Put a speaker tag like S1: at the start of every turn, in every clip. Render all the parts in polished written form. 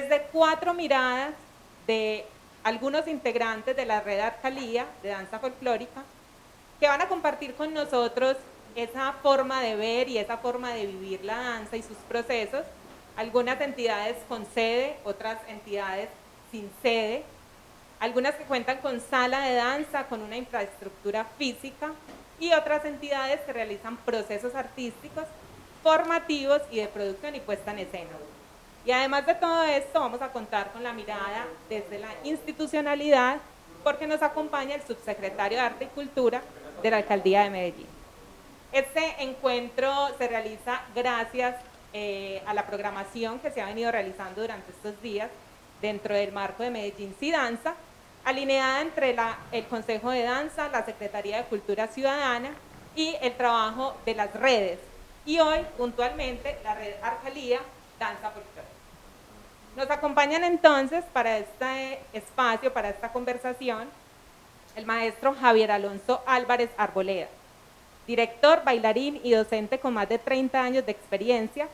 S1: desde 4 miradas de algunos integrantes de la red Arcalía de danza folclórica, que van a compartir con nosotros esa forma de ver y esa forma de vivir la danza y sus procesos. Algunas entidades con sede, otras entidades sin sede, algunas que cuentan con sala de danza, con una infraestructura física, y otras entidades que realizan procesos artísticos, formativos y de producción y puesta en escena. Y además de todo esto, vamos a contar con la mirada desde la institucionalidad, porque nos acompaña el subsecretario de Arte y Cultura de la Alcaldía de Medellín. Este encuentro se realiza gracias a la programación que se ha venido realizando durante estos días dentro del marco de Medellín Sí Danza, alineada entre el Consejo de Danza, la Secretaría de Cultura Ciudadana y el trabajo de las redes. Y hoy, puntualmente, la red Arcalía Danza Folclórica. Nos acompañan entonces para este espacio, para esta conversación, el maestro Javier Alonso Álvarez Arboleda, director, bailarín y docente con más de 30 años de experiencia.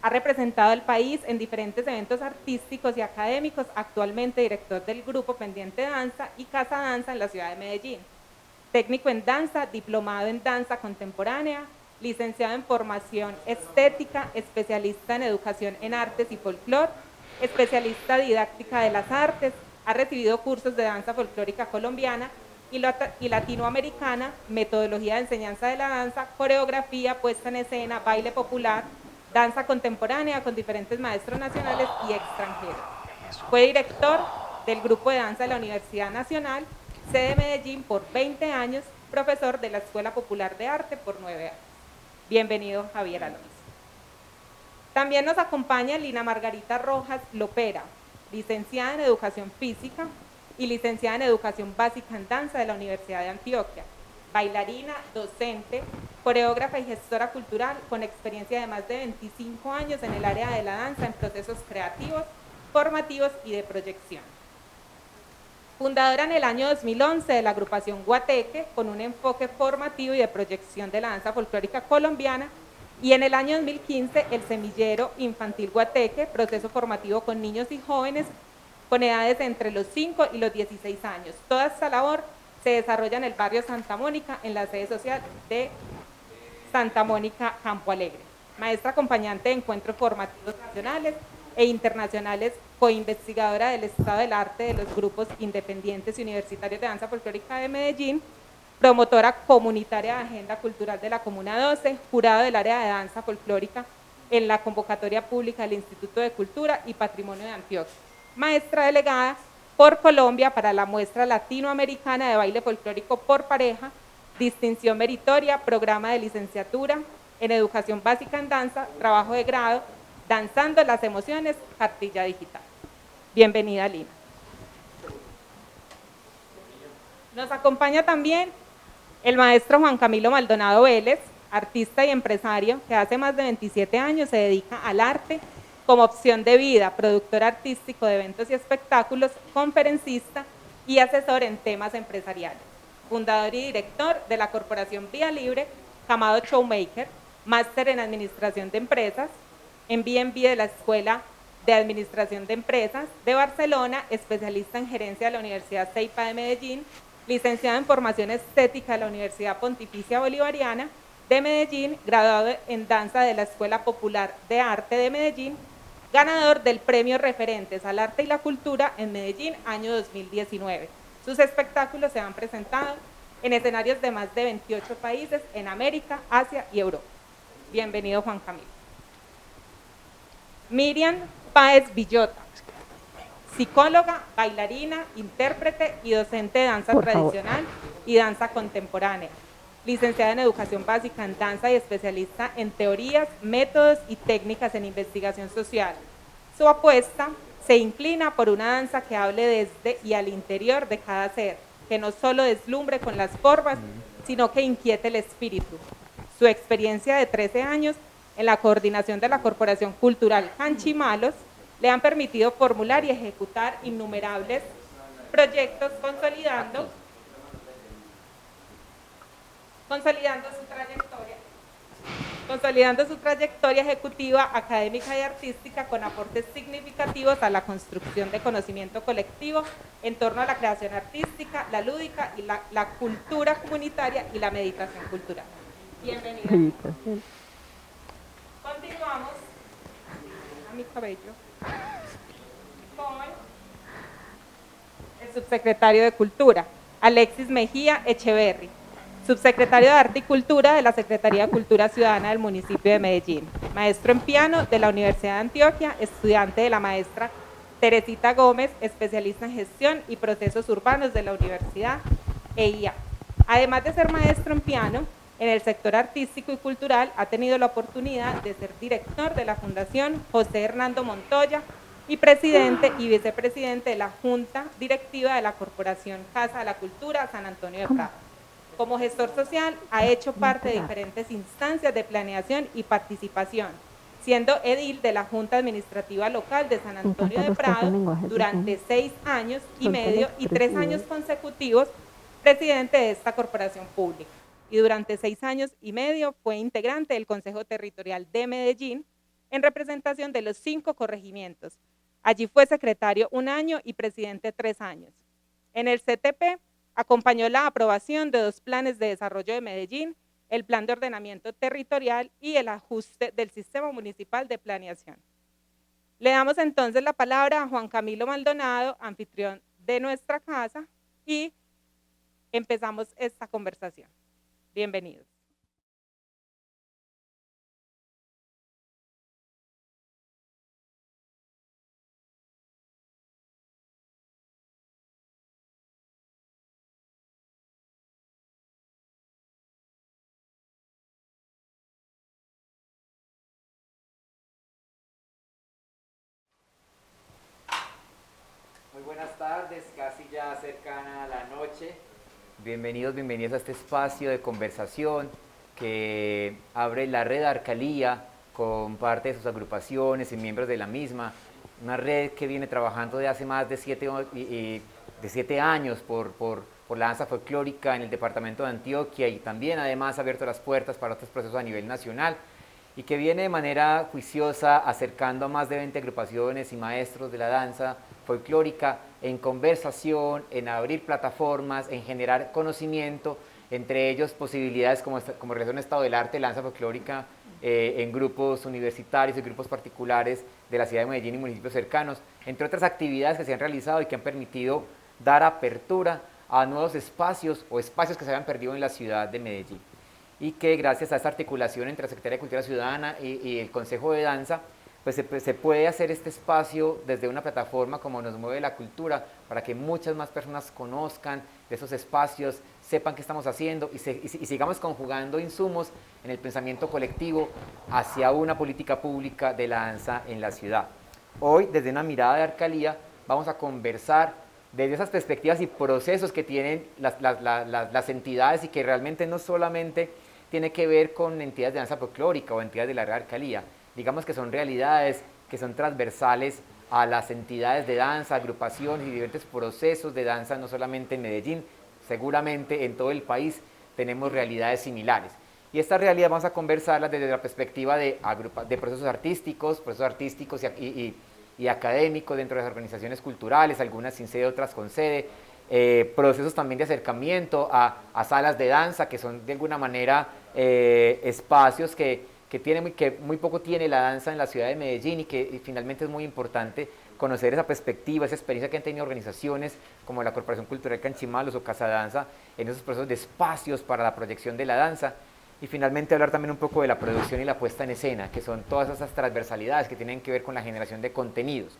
S1: Ha representado al país en diferentes eventos artísticos y académicos, actualmente director del Grupo Pendiente Danza y Casa Danza en la ciudad de Medellín. Técnico en danza, diplomado en danza contemporánea, licenciado en formación estética, especialista en educación en artes y folclore, especialista didáctica de las artes, ha recibido cursos de danza folclórica colombiana y latinoamericana, metodología de enseñanza de la danza, coreografía, puesta en escena, baile popular, danza contemporánea con diferentes maestros nacionales y extranjeros. Fue director del Grupo de Danza de la Universidad Nacional, sede de Medellín por 20 años, profesor de la Escuela Popular de Arte por 9 años. Bienvenido, Javier Alonso. También nos acompaña Lina Margarita Rojas Lopera, licenciada en Educación Física y licenciada en Educación Básica en Danza de la Universidad de Antioquia, bailarina, docente, coreógrafa y gestora cultural con experiencia de más de 25 años en el área de la danza en procesos creativos, formativos y de proyección. Fundadora en el año 2011 de la agrupación Guateque, con un enfoque formativo y de proyección de la danza folclórica colombiana, y en el año 2015 el Semillero Infantil Guateque, proceso formativo con niños y jóvenes con edades entre los 5 y los 16 años. Toda esta labor se desarrolla en el barrio Santa Mónica, en la sede social de Santa Mónica Campo Alegre. Maestra acompañante de encuentros formativos nacionales e internacionales, coinvestigadora del estado del arte de los grupos independientes y universitarios de danza folclórica de Medellín, promotora comunitaria de Agenda Cultural de la Comuna 12, jurado del área de danza folclórica en la convocatoria pública del Instituto de Cultura y Patrimonio de Antioquia. Maestra delegada por Colombia para la muestra latinoamericana de baile folclórico por pareja, distinción meritoria, programa de licenciatura en educación básica en danza, trabajo de grado, Danzando las Emociones, cartilla digital. Bienvenida, Lina. Nos acompaña también el maestro Juan Camilo Maldonado Vélez, artista y empresario que hace más de 27 años se dedica al arte como opción de vida, productor artístico de eventos y espectáculos, conferencista y asesor en temas empresariales. Fundador y director de la corporación Vía Libre, Camado Showmaker, máster en Administración de Empresas, en B&B de la Escuela de Administración de Empresas de Barcelona, especialista en gerencia de la Universidad Ceipa de Medellín, licenciado en Formación Estética de la Universidad Pontificia Bolivariana de Medellín, graduado en Danza de la Escuela Popular de Arte de Medellín, ganador del Premio Referentes al Arte y la Cultura en Medellín, año 2019. Sus espectáculos se han presentado en escenarios de más de 28 países en América, Asia y Europa. Bienvenido, Juan Camilo. Miriam Páez Villota, psicóloga, bailarina, intérprete y docente de danza tradicional y danza contemporánea, licenciada en Educación Básica en Danza y especialista en teorías, métodos y técnicas en investigación social. Su apuesta se inclina por una danza que hable desde y al interior de cada ser, que no solo deslumbre con las formas, sino que inquiete el espíritu. Su experiencia de 13 años en la coordinación de la Corporación Cultural Canchimalos le han permitido formular y ejecutar innumerables proyectos consolidando su trayectoria consolidando su trayectoria ejecutiva, académica y artística con aportes significativos a la construcción de conocimiento colectivo en torno a la creación artística, la lúdica y la cultura comunitaria y la meditación cultural. Bienvenida. Continuamos a mi cabello con el subsecretario de Cultura, Alexis Mejía Echeverri, subsecretario de Arte y Cultura de la Secretaría de Cultura Ciudadana del municipio de Medellín, maestro en piano de la Universidad de Antioquia, estudiante de la maestra Teresita Gómez, especialista en gestión y procesos urbanos de la Universidad EIA. Además de ser maestro en piano, en el sector artístico y cultural ha tenido la oportunidad de ser director de la Fundación José Hernando Montoya y presidente y vicepresidente de la Junta Directiva de la Corporación Casa de la Cultura San Antonio de Prado. Como gestor social ha hecho parte de diferentes instancias de planeación y participación, siendo edil de la Junta Administrativa Local de San Antonio de Prado durante 6 años y medio y 3 años consecutivos presidente de esta corporación pública. Y durante 6 años y medio fue integrante del Consejo Territorial de Medellín en representación de los 5 corregimientos. Allí fue secretario 1 año y presidente 3 años. En el CTP acompañó la aprobación de 2 planes de desarrollo de Medellín, el Plan de Ordenamiento Territorial y el ajuste del Sistema Municipal de Planeación. Le damos entonces la palabra a Juan Camilo Maldonado, anfitrión de nuestra casa, y empezamos esta conversación. Bienvenidos.
S2: Muy buenas tardes, casi ya cercana a la noche. Bienvenidos, bienvenidos a este espacio de conversación que abre la red Arcalía con parte de sus agrupaciones y miembros de la misma. Una red que viene trabajando de hace más de 7 años por la danza folclórica en el departamento de Antioquia y también además ha abierto las puertas para otros procesos a nivel nacional y que viene de manera juiciosa acercando a más de 20 agrupaciones y maestros de la danza folclórica en conversación, en abrir plataformas, en generar conocimiento, entre ellos posibilidades como realizar un estado del arte de la danza folclórica en grupos universitarios y grupos particulares de la ciudad de Medellín y municipios cercanos, entre otras actividades que se han realizado y que han permitido dar apertura a nuevos espacios o espacios que se habían perdido en la ciudad de Medellín. Y que gracias a esta articulación entre la Secretaría de Cultura Ciudadana y el Consejo de Danza, pues se puede hacer este espacio desde una plataforma como Nos Mueve la Cultura, para que muchas más personas conozcan de esos espacios, sepan qué estamos haciendo y sigamos conjugando insumos en el pensamiento colectivo hacia una política pública de la danza en la ciudad. Hoy, desde una mirada de Arcalía, vamos a conversar desde esas perspectivas y procesos que tienen las entidades y que realmente no solamente tiene que ver con entidades de danza folclórica o entidades de la red Arcalía, digamos que son realidades que son transversales a las entidades de danza, agrupaciones y diferentes procesos de danza, no solamente en Medellín, seguramente en todo el país tenemos realidades similares. Y estas realidades vamos a conversarlas desde la perspectiva de procesos artísticos y académicos dentro de las organizaciones culturales, algunas sin sede, otras con sede, procesos también de acercamiento a salas de danza, que son de alguna manera espacios que muy poco tiene la danza en la ciudad de Medellín y que finalmente es muy importante conocer esa perspectiva, esa experiencia que han tenido organizaciones como la Corporación Cultural Canchimalos o Casa Danza en esos procesos de espacios para la proyección de la danza. Y finalmente hablar también un poco de la producción y la puesta en escena, que son todas esas transversalidades que tienen que ver con la generación de contenidos.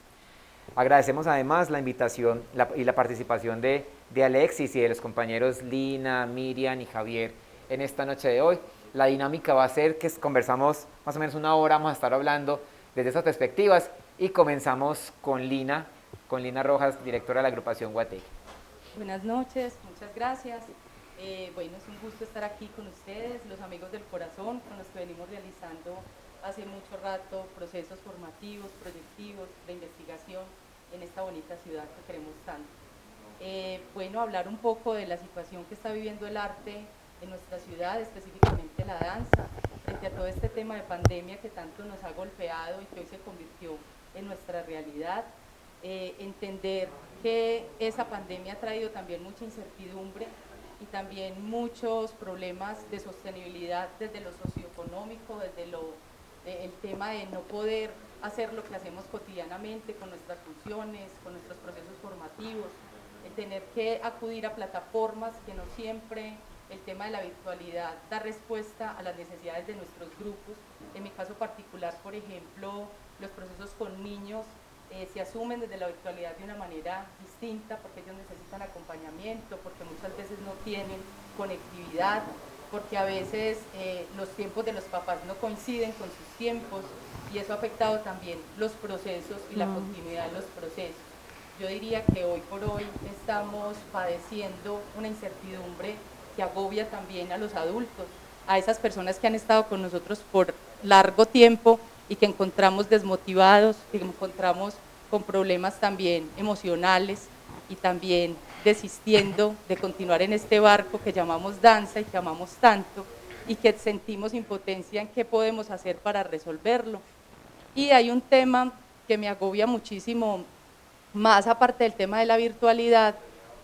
S2: Agradecemos además la invitación y la participación de Alexis y de los compañeros Lina, Miriam y Javier en esta noche de hoy. La dinámica va a ser que conversamos más o menos 1 hora, vamos a estar hablando desde esas perspectivas y comenzamos con Lina Rojas, directora de la agrupación Guateque.
S3: Buenas noches, muchas gracias. Bueno, es un gusto estar aquí con ustedes, los amigos del corazón, con los que venimos realizando hace mucho rato procesos formativos, proyectivos, de investigación en esta bonita ciudad que queremos tanto. Bueno, hablar un poco de la situación que está viviendo el arte en nuestra ciudad, específicamente la danza, frente frente a todo este tema de pandemia que tanto nos ha golpeado y que hoy se convirtió en nuestra realidad, entender que esa pandemia ha traído también mucha incertidumbre y también muchos problemas de sostenibilidad desde lo socioeconómico, desde el tema de no poder hacer lo que hacemos cotidianamente con nuestras funciones, con nuestros procesos formativos, el tener que acudir a plataformas que no siempre el tema de la virtualidad da respuesta a las necesidades de nuestros grupos. En mi caso particular, por ejemplo, los procesos con niños se asumen desde la virtualidad de una manera distinta porque ellos necesitan acompañamiento, porque muchas veces no tienen conectividad, porque a veces los tiempos de los papás no coinciden con sus tiempos y eso ha afectado también los procesos y la continuidad de los procesos. Yo diría que hoy por hoy estamos padeciendo una incertidumbre que agobia también a los adultos, a esas personas que han estado con nosotros por largo tiempo y que encontramos desmotivados, que encontramos con problemas también emocionales y también desistiendo de continuar en este barco que llamamos danza y que amamos tanto y que sentimos impotencia en qué podemos hacer para resolverlo. Y hay un tema que me agobia muchísimo, más aparte del tema de la virtualidad,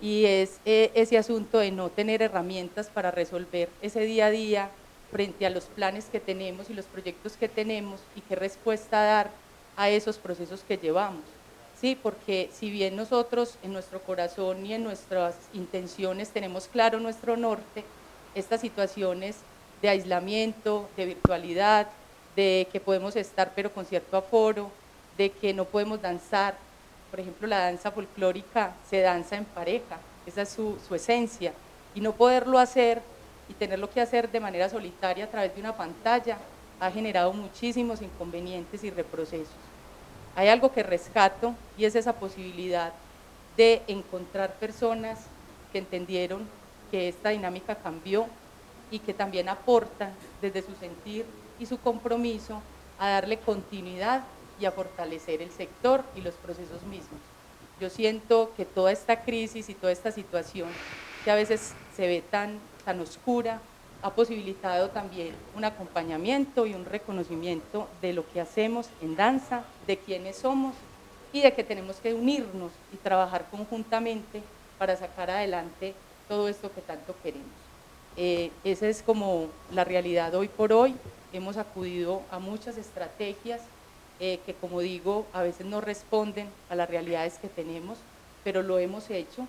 S3: y es ese asunto de no tener herramientas para resolver ese día a día frente a los planes que tenemos y los proyectos que tenemos y qué respuesta dar a esos procesos que llevamos. Sí, porque si bien nosotros en nuestro corazón y en nuestras intenciones tenemos claro nuestro norte, estas situaciones de aislamiento, de virtualidad, de que podemos estar pero con cierto aforo, de que no podemos danzar. Por ejemplo, la danza folclórica se danza en pareja, esa es su esencia, y no poderlo hacer y tenerlo que hacer de manera solitaria a través de una pantalla ha generado muchísimos inconvenientes y reprocesos. Hay algo que rescato y es esa posibilidad de encontrar personas que entendieron que esta dinámica cambió y que también aportan desde su sentir y su compromiso a darle continuidad y a fortalecer el sector y los procesos mismos. Yo siento que toda esta crisis y toda esta situación que a veces se ve tan oscura ha posibilitado también un acompañamiento y un reconocimiento de lo que hacemos en danza, de quiénes somos y de que tenemos que unirnos y trabajar conjuntamente para sacar adelante todo esto que tanto queremos. Esa es como la realidad hoy por hoy. Hemos acudido a muchas estrategias que, como digo, a veces no responden a las realidades que tenemos, pero lo hemos hecho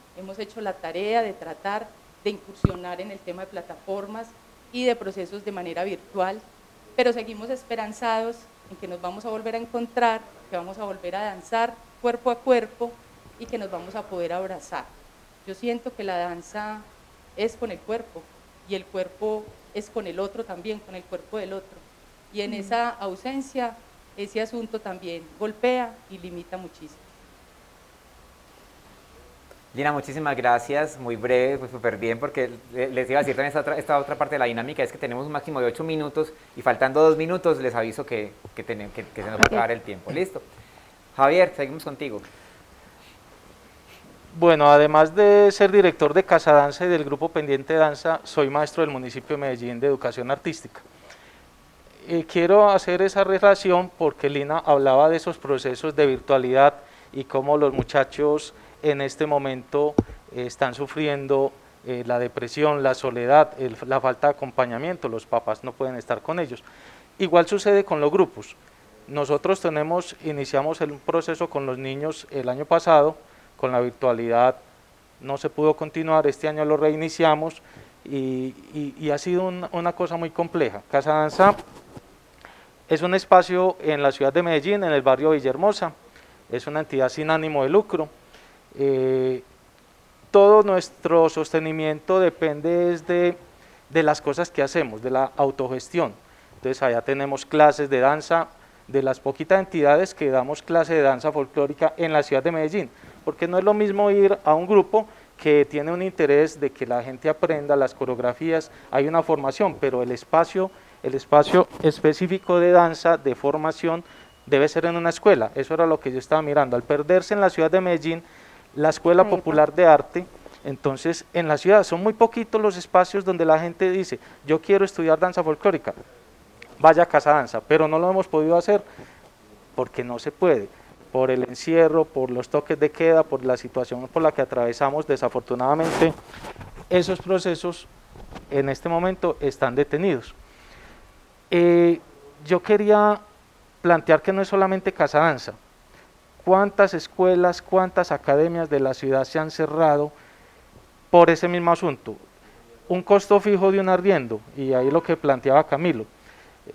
S3: la tarea de tratar de incursionar en el tema de plataformas y de procesos de manera virtual, pero seguimos esperanzados en que nos vamos a volver a encontrar, que vamos a volver a danzar cuerpo a cuerpo y que nos vamos a poder abrazar. Yo siento que la danza es con el cuerpo y el cuerpo es con el otro también, con el cuerpo del otro. Y en esa ausencia, ese asunto también golpea y limita muchísimo.
S2: Lina, muchísimas gracias, muy breve, pues súper bien, porque les iba a decir también esta otra parte de la dinámica, es que tenemos un máximo de 8 minutos y faltando 2 minutos les aviso que se nos va a acabar el tiempo. Listo. Javier, seguimos contigo.
S4: Bueno, además de ser director de Casa Danza y del Grupo Pendiente Danza, soy maestro del municipio de Medellín de Educación Artística. Quiero hacer esa relación porque Lina hablaba de esos procesos de virtualidad y cómo los muchachos en este momento están sufriendo la depresión, la soledad, la falta de acompañamiento, los papás no pueden estar con ellos. Igual sucede con los grupos. Nosotros iniciamos un proceso con los niños el año pasado, con la virtualidad no se pudo continuar, este año lo reiniciamos y ha sido una cosa muy compleja. Casa Danza es un espacio en la ciudad de Medellín, en el barrio Villahermosa, es una entidad sin ánimo de lucro. Todo nuestro sostenimiento depende de las cosas que hacemos, de la autogestión. Entonces allá tenemos clases de danza, de las poquitas entidades que damos clase de danza folclórica en la ciudad de Medellín, porque no es lo mismo ir a un grupo que tiene un interés de que la gente aprenda las coreografías, hay una formación, pero el espacio específico de danza, de formación, debe ser en una escuela. Eso era lo que yo estaba mirando. Al perderse en la ciudad de Medellín la Escuela Popular de Arte, entonces en la ciudad son muy poquitos los espacios donde la gente dice, yo quiero estudiar danza folclórica. vaya a Casa Danza, pero no lo hemos podido hacer porque no se puede, por el encierro, por los toques de queda, por la situación por la que atravesamos. Desafortunadamente, esos procesos en este momento están detenidos. Yo quería plantear que no es solamente Casa Danza. ¿Cuántas escuelas, cuántas academias de la ciudad se han cerrado por ese mismo asunto? Un costo fijo de un arriendo, y ahí lo que planteaba Camilo.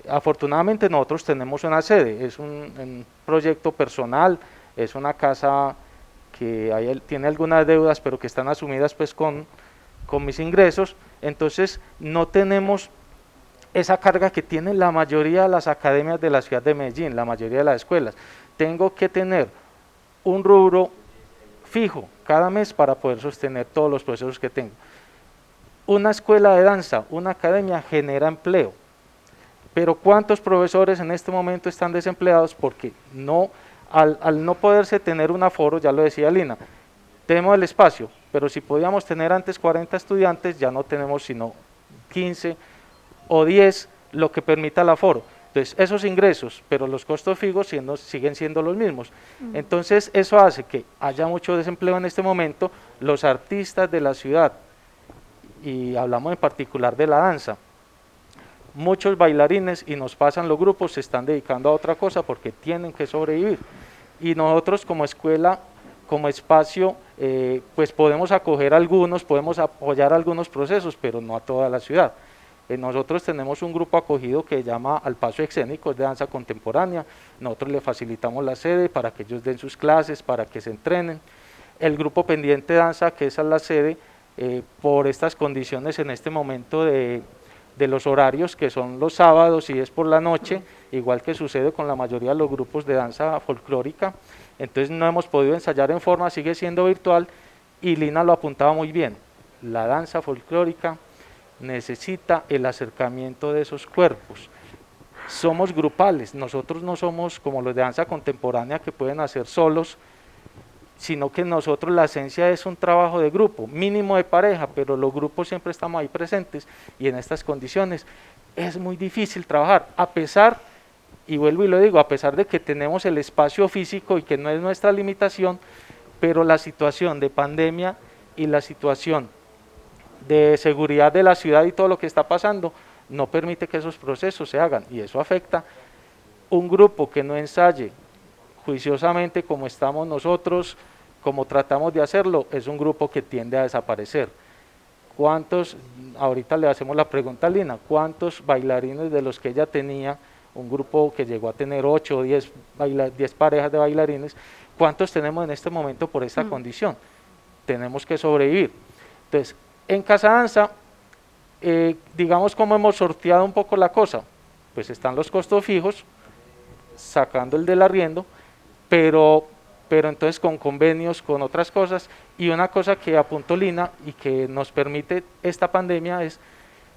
S4: Afortunadamente nosotros tenemos una sede, es un proyecto personal, es una casa que tiene algunas deudas, pero que están asumidas pues con mis ingresos, entonces no tenemos esa carga que tienen la mayoría de las academias de la ciudad de Medellín, la mayoría de las escuelas. Tengo que tener un rubro fijo cada mes para poder sostener todos los procesos que tengo. Una escuela de danza, una academia genera empleo, pero ¿cuántos profesores en este momento están desempleados? Porque al no poderse tener un aforo, ya lo decía Lina, tenemos el espacio, pero si podíamos tener antes 40 estudiantes, ya no tenemos sino 15 o 10, lo que permita el aforo. Entonces, esos ingresos, pero los costos fijos siguen siendo los mismos. Entonces, eso hace que haya mucho desempleo en este momento. Los artistas de la ciudad, y hablamos en particular de la danza, muchos bailarines, y nos pasan los grupos, se están dedicando a otra cosa porque tienen que sobrevivir. Y nosotros como escuela, como espacio, pues podemos acoger algunos, podemos apoyar algunos procesos, pero no a toda la ciudad. Nosotros tenemos un grupo acogido que se llama Al Paso Escénico, es de danza contemporánea. Nosotros le facilitamos la sede para que ellos den sus clases, para que se entrenen. El grupo Pendiente Danza, que esa es la sede, por estas condiciones en este momento de los horarios, que son los sábados y es por la noche, igual que sucede con la mayoría de los grupos de danza folclórica. Entonces no hemos podido ensayar en forma, sigue siendo virtual, y Lina lo apuntaba muy bien. La danza folclórica necesita el acercamiento de esos cuerpos. Somos grupales, nosotros no somos como los de danza contemporánea que pueden hacer solos, sino que nosotros la esencia es un trabajo de grupo, mínimo de pareja, pero los grupos siempre estamos ahí presentes, y en estas condiciones es muy difícil trabajar, a pesar, y vuelvo y lo digo, a pesar de que tenemos el espacio físico y que no es nuestra limitación, pero la situación de pandemia y la situación de seguridad de la ciudad y todo lo que está pasando no permite que esos procesos se hagan, y eso afecta. Un grupo que no ensaye juiciosamente como estamos nosotros, como tratamos de hacerlo, es un grupo que tiende a desaparecer. ¿Cuántos, ahorita le hacemos la pregunta a Lina, cuántos bailarines de los que ella tenía, un grupo que llegó a tener 8 o 10 parejas de bailarines, cuántos tenemos en este momento por esta condición? Tenemos que sobrevivir. Entonces, en Casa Danza, digamos cómo hemos sorteado un poco la cosa, pues están los costos fijos, sacando el del arriendo, pero entonces con convenios, con otras cosas, y una cosa que apuntó Lina y que nos permite esta pandemia es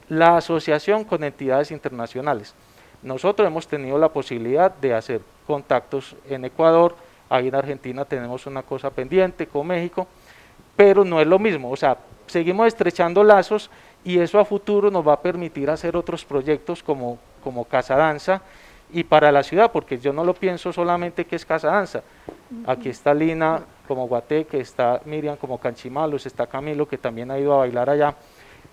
S4: la asociación con entidades internacionales. Nosotros hemos tenido la posibilidad de hacer contactos en Ecuador, ahí en Argentina tenemos una cosa pendiente con México, pero no es lo mismo, o sea, seguimos estrechando lazos, y eso a futuro nos va a permitir hacer otros proyectos como Casa Danza, y para la ciudad, porque yo no lo pienso solamente que es Casa Danza. Aquí está Lina como Guateque, está Miriam como Canchimalos, está Camilo que también ha ido a bailar allá.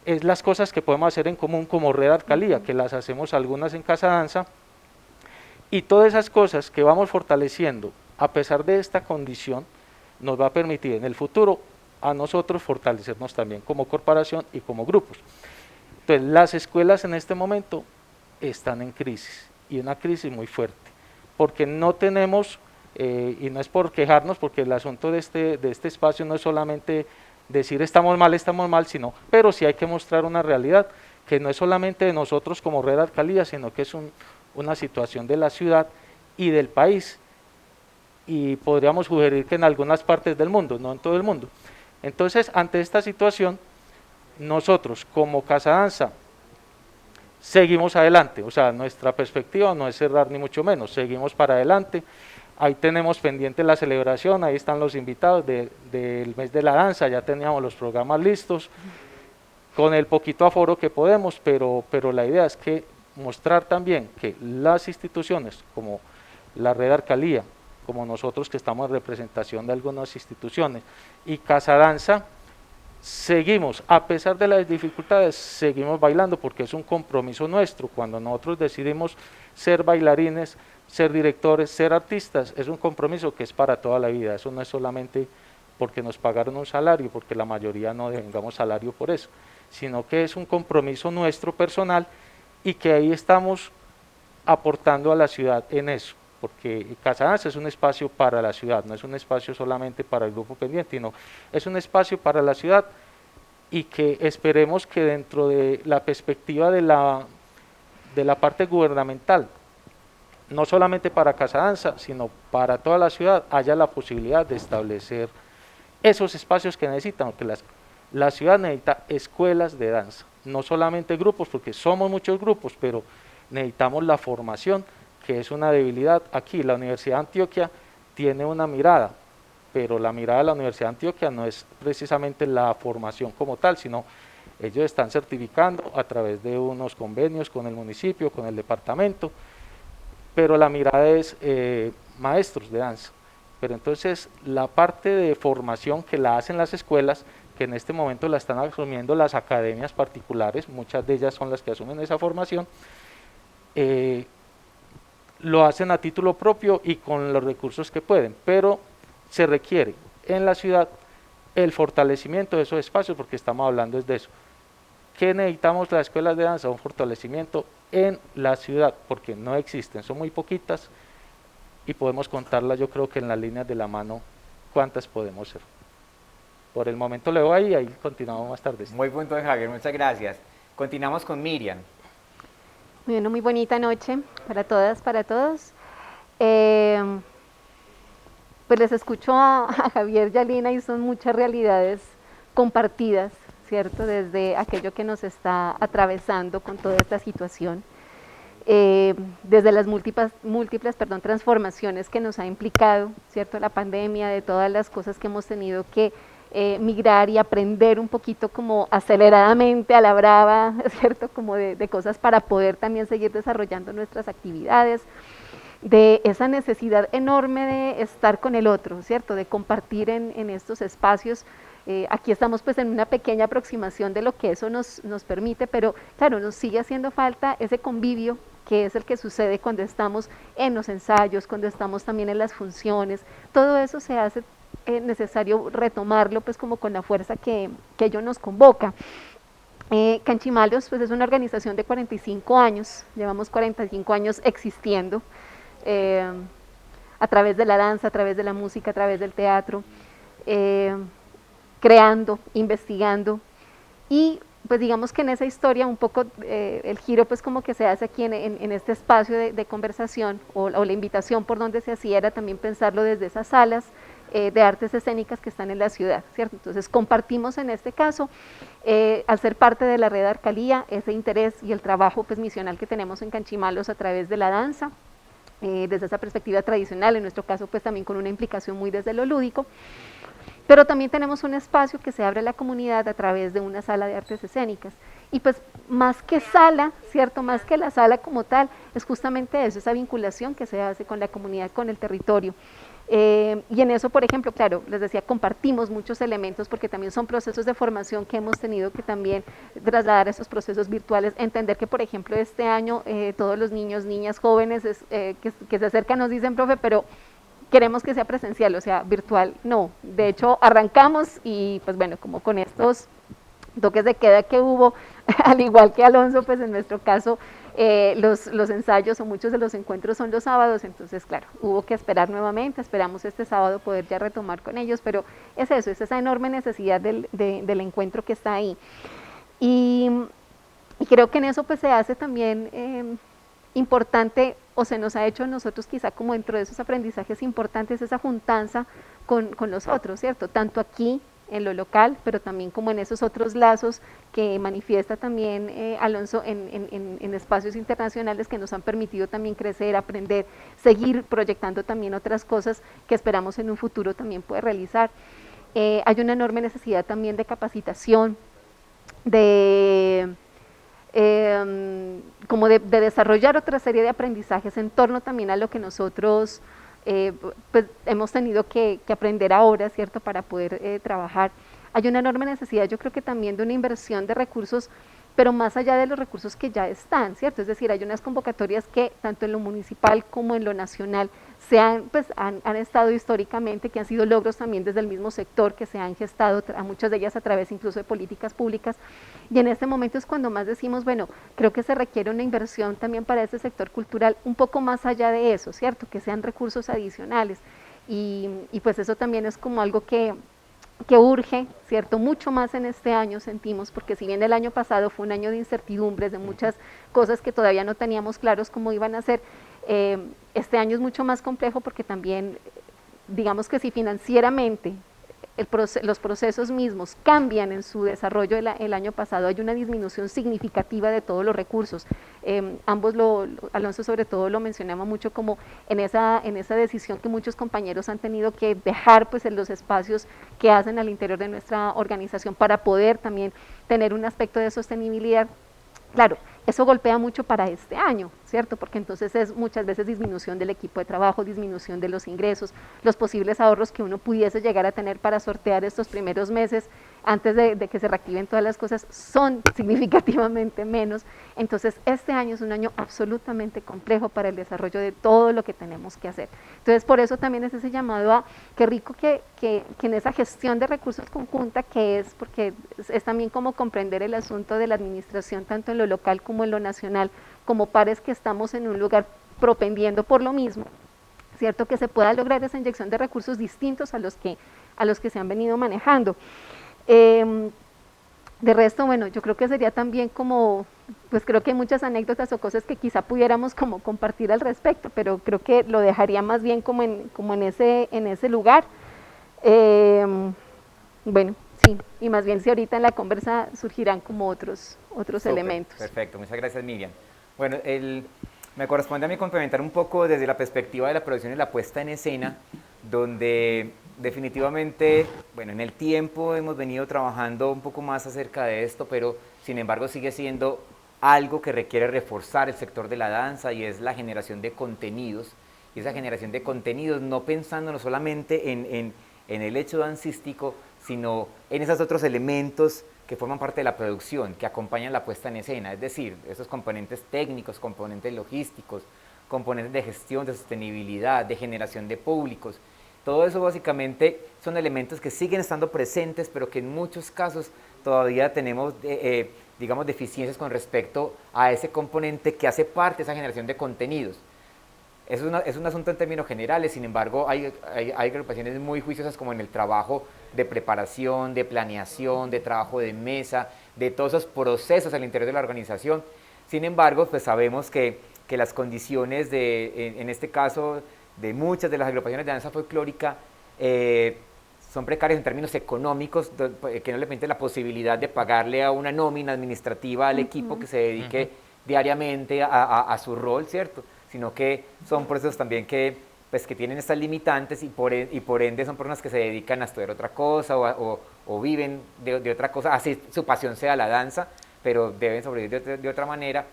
S4: Es las cosas que podemos hacer en común como Red Arcalía, que las hacemos algunas en Casa Danza, y todas esas cosas que vamos fortaleciendo a pesar de esta condición nos va a permitir en el futuro a nosotros fortalecernos también como corporación y como grupos. Entonces las escuelas en este momento están en crisis, y una crisis muy fuerte, porque no tenemos, y no es por quejarnos, porque el asunto de este espacio no es solamente decir estamos mal, sino, pero sí hay que mostrar una realidad, que no es solamente de nosotros como Red Arcalía, sino que es una situación de la ciudad y del país, y podríamos sugerir que en algunas partes del mundo, no en todo el mundo. Entonces, ante esta situación, nosotros como Casa Danza, seguimos adelante, o sea, nuestra perspectiva no es cerrar ni mucho menos, seguimos para adelante. Ahí tenemos pendiente la celebración, ahí están los invitados del mes de la danza, ya teníamos los programas listos, con el poquito aforo que podemos, pero la idea es que mostrar también que las instituciones como la Red Arcalía, como nosotros que estamos en representación de algunas instituciones, y Casadanza, seguimos, a pesar de las dificultades, seguimos bailando porque es un compromiso nuestro. Cuando nosotros decidimos ser bailarines, ser directores, ser artistas, es un compromiso que es para toda la vida. Eso no es solamente porque nos pagaron un salario, porque la mayoría no devengamos salario por eso, sino que es un compromiso nuestro personal y que ahí estamos aportando a la ciudad en eso, porque Casadanza es un espacio para la ciudad, no es un espacio solamente para el grupo pendiente, sino es un espacio para la ciudad y que esperemos que dentro de la perspectiva de la parte gubernamental, no solamente para Casadanza, sino para toda la ciudad, haya la posibilidad de establecer esos espacios que necesitan, porque la ciudad necesita escuelas de danza, no solamente grupos, porque somos muchos grupos, pero necesitamos la formación, que es una debilidad. Aquí la Universidad de Antioquia tiene una mirada, pero la mirada de la Universidad de Antioquia no es precisamente la formación como tal, sino ellos están certificando a través de unos convenios con el municipio, con el departamento, pero la mirada es maestros de danza. Pero entonces la parte de formación que la hacen las escuelas, que en este momento la están asumiendo las academias particulares, muchas de ellas son las que asumen esa formación, lo hacen a título propio y con los recursos que pueden, pero se requiere en la ciudad el fortalecimiento de esos espacios, porque estamos hablando de eso. ¿Qué necesitamos las escuelas de danza? Un fortalecimiento en la ciudad, porque no existen, son muy poquitas, y podemos contarlas, yo creo que en las líneas de la mano, cuántas podemos ser. Por el momento le voy ahí continuamos más tarde.
S2: Muy buen punto, Javier, muchas gracias. Continuamos con Miriam.
S5: Bueno, muy bonita noche para todas, para todos. Pues les escucho a Javier y a Lina y son muchas realidades compartidas, ¿cierto? Desde aquello que nos está atravesando con toda esta situación. Desde las múltiples transformaciones que nos ha implicado, ¿cierto? La pandemia, de todas las cosas que hemos tenido que migrar y aprender un poquito como aceleradamente a la brava, ¿cierto? Como de cosas para poder también seguir desarrollando nuestras actividades, de esa necesidad enorme de estar con el otro, ¿cierto? De compartir en estos espacios. Aquí estamos pues en una pequeña aproximación de lo que eso nos permite, pero claro, nos sigue haciendo falta ese convivio que es el que sucede cuando estamos en los ensayos, cuando estamos también en las funciones. Todo eso se hace necesario retomarlo pues como con la fuerza que ello nos convoca. Canchimalos pues es una organización de 45 años, llevamos 45 años existiendo, a través de la danza, a través de la música, a través del teatro, creando, investigando, y pues digamos que en esa historia un poco el giro pues como que se hace aquí en este espacio de conversación, o la invitación por donde se hacía era también pensarlo desde esas salas de artes escénicas que están en la ciudad, ¿cierto? Entonces compartimos en este caso, al ser parte de la Red Arcalía, ese interés y el trabajo pues misional que tenemos en Canchimalos a través de la danza, desde esa perspectiva tradicional, en nuestro caso pues también con una implicación muy desde lo lúdico, pero también tenemos un espacio que se abre a la comunidad a través de una sala de artes escénicas, y pues más que sala, ¿cierto? Más que la sala como tal, es justamente eso, esa vinculación que se hace con la comunidad, con el territorio. Y en eso, por ejemplo, claro, les decía, compartimos muchos elementos porque también son procesos de formación que hemos tenido que también trasladar a esos procesos virtuales, entender que, por ejemplo, este año todos los niños, niñas, jóvenes que se acercan nos dicen, profe, pero queremos que sea presencial, o sea, virtual, no. De hecho, arrancamos y pues bueno, como con estos toques de queda que hubo, al igual que Alonso, pues en nuestro caso, los ensayos o muchos de los encuentros son los sábados, entonces claro, hubo que esperar nuevamente, esperamos este sábado poder ya retomar con ellos, pero es eso, es esa enorme necesidad del encuentro que está ahí. Y creo que en eso pues se hace también importante, o se nos ha hecho a nosotros quizá como dentro de esos aprendizajes importantes, esa juntanza con los otros, ¿cierto? Tanto aquí en lo local, pero también como en esos otros lazos que manifiesta también Alonso en espacios internacionales que nos han permitido también crecer, aprender, seguir proyectando también otras cosas que esperamos en un futuro también poder realizar. Hay una enorme necesidad también de capacitación, de como de desarrollar otra serie de aprendizajes en torno también a lo que nosotros pues hemos tenido que aprender ahora, ¿cierto?, para poder trabajar. Hay una enorme necesidad, yo creo que también de una inversión de recursos, pero más allá de los recursos que ya están, ¿cierto? Es decir, hay unas convocatorias que tanto en lo municipal como en lo nacional han estado históricamente, que han sido logros también desde el mismo sector, que se han gestado, a muchas de ellas a través incluso de políticas públicas, y en este momento es cuando más decimos, bueno, creo que se requiere una inversión también para este sector cultural, un poco más allá de eso, ¿cierto? Que sean recursos adicionales, y pues eso también es como algo que urge, ¿cierto? Mucho más en este año sentimos, porque si bien el año pasado fue un año de incertidumbres, de muchas cosas que todavía no teníamos claros cómo iban a ser, este año es mucho más complejo porque también, digamos que si financieramente los procesos mismos cambian en su desarrollo el año pasado, hay una disminución significativa de todos los recursos. Ambos, Alonso sobre todo lo mencionaba mucho como en esa decisión que muchos compañeros han tenido que dejar pues en los espacios que hacen al interior de nuestra organización para poder también tener un aspecto de sostenibilidad. Claro, eso golpea mucho para este año, ¿cierto? Porque entonces es muchas veces disminución del equipo de trabajo, disminución de los ingresos, los posibles ahorros que uno pudiese llegar a tener para sortear estos primeros meses antes de que se reactiven todas las cosas son significativamente menos. Entonces este año es un año absolutamente complejo para el desarrollo de todo lo que tenemos que hacer. Entonces por eso también es ese llamado a qué rico que en esa gestión de recursos conjunta que es, porque es también como comprender el asunto de la administración tanto en lo local como en lo nacional, como pares que estamos en un lugar propendiendo por lo mismo, ¿cierto? Que se pueda lograr esa inyección de recursos distintos a los que se han venido manejando. De resto, bueno, yo creo que sería también como, pues creo que hay muchas anécdotas o cosas que quizá pudiéramos como compartir al respecto, pero creo que lo dejaría más bien como en ese lugar. Bueno, sí, y más bien si ahorita en la conversa surgirán como otros elementos.
S2: Perfecto, muchas gracias Miriam. Bueno, me corresponde a mí complementar un poco desde la perspectiva de la producción y la puesta en escena, donde definitivamente, bueno, en el tiempo hemos venido trabajando un poco más acerca de esto, pero sin embargo sigue siendo algo que requiere reforzar el sector de la danza y es la generación de contenidos, y esa generación de contenidos no pensando no solamente en el hecho dancístico, sino en esos otros elementos que forman parte de la producción, que acompañan la puesta en escena, es decir, esos componentes técnicos, componentes logísticos, componentes de gestión, de sostenibilidad, de generación de públicos. Todo eso básicamente son elementos que siguen estando presentes, pero que en muchos casos todavía tenemos, digamos, deficiencias con respecto a ese componente que hace parte de esa generación de contenidos. Es un asunto en términos generales, sin embargo, hay agrupaciones muy juiciosas como en el trabajo de preparación, de planeación, de trabajo de mesa, de todos esos procesos al interior de la organización. Sin embargo, pues sabemos que las condiciones en este caso, de muchas de las agrupaciones de danza folclórica son precarias en términos económicos, que no le permiten la posibilidad de pagarle a una nómina administrativa al equipo que se dedique diariamente a su rol, ¿cierto? Sino que son procesos también que tienen estas limitantes y por ende son personas que se dedican a estudiar otra cosa o viven de otra cosa, así su pasión sea la danza, pero deben sobrevivir de otra manera.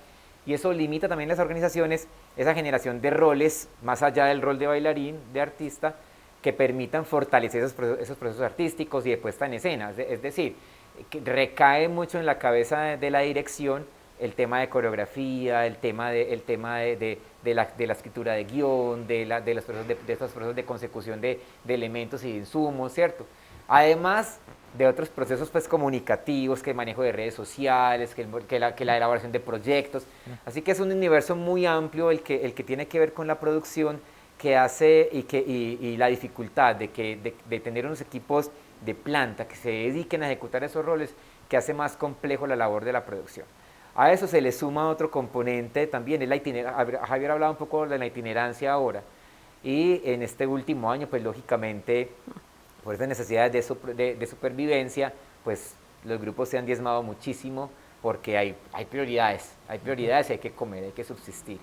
S2: Y eso limita también las organizaciones, esa generación de roles, más allá del rol de bailarín, de artista, que permitan fortalecer esos procesos artísticos y de puesta en escena. Es decir, que recae mucho en la cabeza de la dirección el tema de coreografía, el tema de la escritura de guión, de estos procesos de consecución de elementos y de insumos, ¿cierto? Además de otros procesos pues comunicativos, que el manejo de redes sociales, que la elaboración de proyectos. Así que es un universo muy amplio el que tiene que ver con la producción, que hace y la dificultad de tener unos equipos de planta que se dediquen a ejecutar esos roles, que hace más complejo la labor de la producción. A eso se le suma otro componente también, es la itinerancia. Javier hablaba un poco de la itinerancia ahora, y en este último año, pues lógicamente, por esas necesidades de supervivencia, pues los grupos se han diezmado muchísimo, porque hay prioridades y hay que comer, hay que subsistir.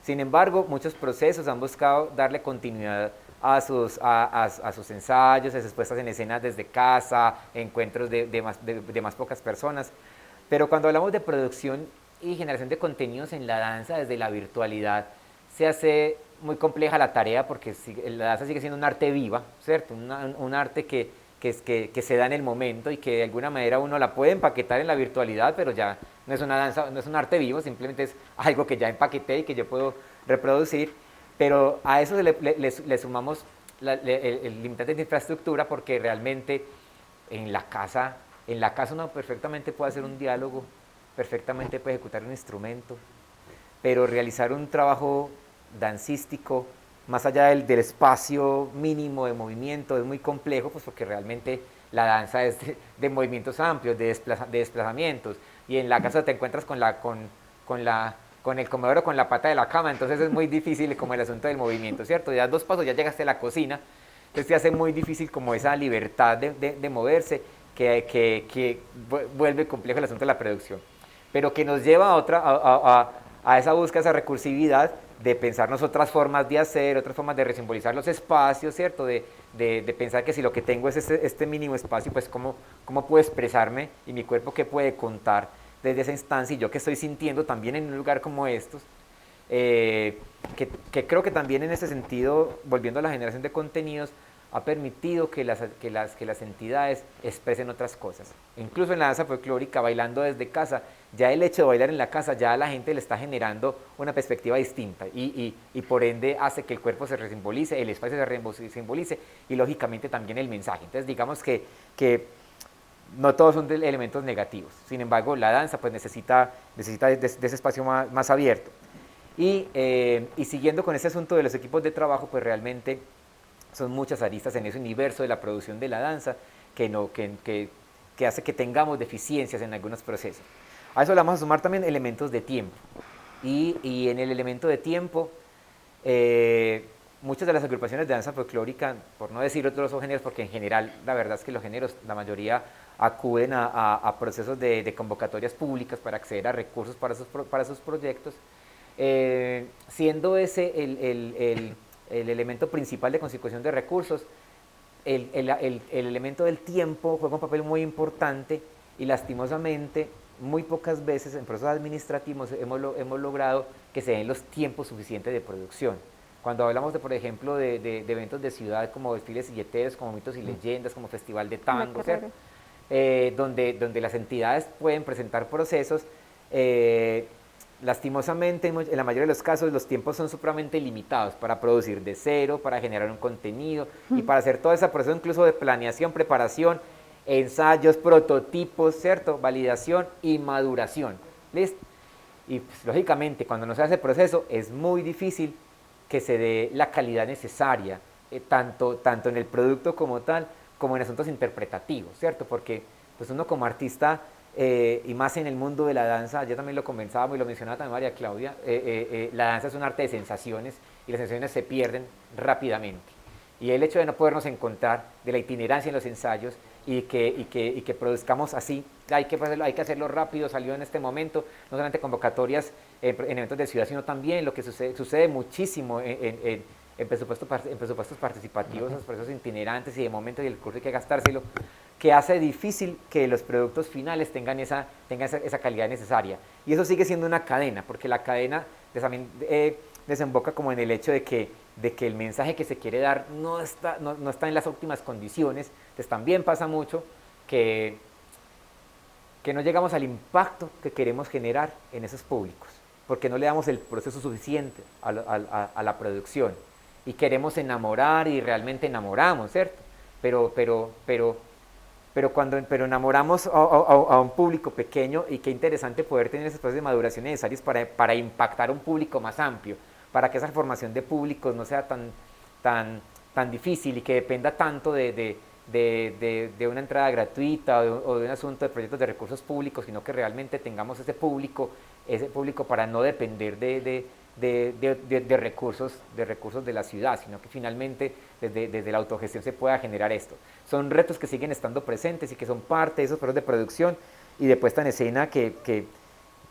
S2: Sin embargo, muchos procesos han buscado darle continuidad a sus ensayos, a sus puestas en escena desde casa, encuentros de más pocas personas, Pero cuando hablamos de producción y generación de contenidos en la danza desde la virtualidad, se hace muy compleja la tarea porque la danza sigue siendo un arte viva, ¿cierto? Un arte que se da en el momento y que de alguna manera uno la puede empaquetar en la virtualidad, pero ya no es una danza, no es un arte vivo, simplemente es algo que ya empaqueté y que yo puedo reproducir, pero a eso le sumamos el limitante de infraestructura porque realmente en la casa uno perfectamente puede hacer un diálogo, perfectamente puede ejecutar un instrumento, pero realizar un trabajo dancístico más allá del espacio mínimo de movimiento es muy complejo, pues porque realmente la danza es de movimientos amplios, de desplazamientos, y en la casa te encuentras con el comedor o con la pata de la cama, entonces es muy difícil como el asunto del movimiento, ¿cierto? Ya 2 pasos ya llegaste a la cocina, entonces te hace muy difícil como esa libertad de moverse que vuelve complejo el asunto de la producción, pero que nos lleva a esa búsqueda, esa recursividad de pensarnos otras formas de hacer, otras formas de resimbolizar los espacios, ¿cierto? De pensar que si lo que tengo es este mínimo espacio, pues cómo puedo expresarme y mi cuerpo qué puede contar desde esa instancia y yo qué estoy sintiendo también en un lugar como estos. Que creo que también en ese sentido, volviendo a la generación de contenidos, ha permitido que las entidades expresen otras cosas. Incluso en la danza folclórica, bailando desde casa, ya el hecho de bailar en la casa, ya a la gente le está generando una perspectiva distinta y por ende hace que el cuerpo se resimbolice, el espacio se resimbolice y lógicamente también el mensaje. Entonces digamos que no todos son elementos negativos, sin embargo la danza pues necesita de ese espacio más abierto. Y siguiendo con ese asunto de los equipos de trabajo, pues realmente son muchas aristas en ese universo de la producción de la danza que hace que tengamos deficiencias en algunos procesos. A eso le vamos a sumar también elementos de tiempo. Y en el elemento de tiempo, muchas de las agrupaciones de danza folclórica, por no decir otros géneros, porque en general la verdad es que los géneros, la mayoría acuden a procesos de convocatorias públicas para acceder a recursos para sus proyectos, siendo ese el elemento principal de consecución de recursos, el elemento del tiempo juega un papel muy importante y lastimosamente muy pocas veces en procesos administrativos hemos logrado que se den los tiempos suficientes de producción. Cuando hablamos, por ejemplo, de eventos de ciudad como desfiles silleteros, como mitos y leyendas, como festival de tango, ¿cierto? Donde las entidades pueden presentar procesos, lastimosamente en la mayoría de los casos los tiempos son supremamente limitados para producir de cero, para generar un contenido y para hacer todo ese proceso incluso de planeación, preparación, ensayos, prototipos, ¿cierto? Validación y maduración. ¿Listo? Y pues, lógicamente cuando no se hace el proceso es muy difícil que se dé la calidad necesaria, tanto en el producto como tal, como en asuntos interpretativos, ¿cierto? Porque pues uno como artista, y más en el mundo de la danza, ya también lo conversábamos y lo mencionaba también María Claudia, la danza es un arte de sensaciones y las sensaciones se pierden rápidamente. Y el hecho de no podernos encontrar, de la itinerancia en los ensayos y que produzcamos así, hay que hacerlo rápido, salió en este momento, no solamente convocatorias en eventos de ciudad, sino también lo que sucede muchísimo en presupuestos participativos, los procesos itinerantes y de momento y el curso hay que gastárselo, que hace difícil que los productos finales tengan esa calidad necesaria. Y eso sigue siendo una cadena, porque la cadena también desemboca como en el hecho de que el mensaje que se quiere dar no está en las óptimas condiciones. Entonces también pasa mucho que no llegamos al impacto que queremos generar en esos públicos, porque no le damos el proceso suficiente a la producción. Y queremos enamorar y realmente enamoramos, ¿cierto? Pero enamoramos a un público pequeño y qué interesante poder tener esos procesos de maduración necesarios para impactar a un público más amplio, para que esa formación de públicos no sea tan difícil y que dependa tanto de una entrada gratuita o de un asunto de proyectos de recursos públicos, sino que realmente tengamos ese público para no depender de recursos de la ciudad, sino que finalmente desde la autogestión se pueda generar esto. Son retos que siguen estando presentes y que son parte de esos procesos de producción y de puesta en escena que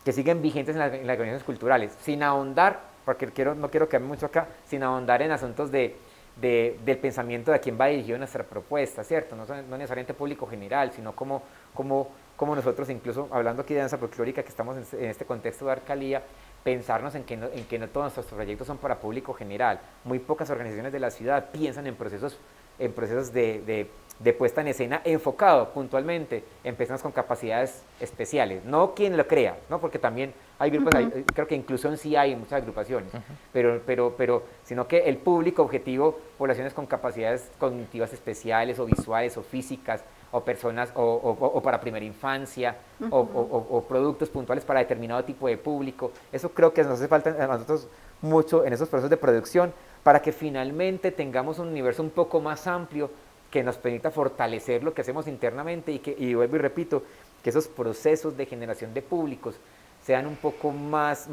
S2: siguen vigentes en las organizaciones culturales, sin ahondar, porque no quiero quedarme mucho acá, sin ahondar en asuntos de del pensamiento de a quién va dirigido nuestra propuesta, ¿cierto? No necesariamente público general, sino como nosotros, incluso hablando aquí de danza folclórica, que estamos en este contexto de Arcalía, pensarnos en que no todos nuestros proyectos son para público general. Muy pocas organizaciones de la ciudad piensan en procesos de puesta en escena enfocado puntualmente en personas con capacidades especiales, no quien lo crea, ¿no? Porque también hay grupos, creo que inclusión sí hay en muchas agrupaciones, pero sino que el público objetivo, poblaciones con capacidades cognitivas especiales o visuales o físicas, o personas, o para primera infancia, o productos puntuales para determinado tipo de público. Eso creo que nos hace falta a nosotros mucho en esos procesos de producción, para que finalmente tengamos un universo un poco más amplio que nos permita fortalecer lo que hacemos internamente y vuelvo y repito, que esos procesos de generación de públicos sean un poco más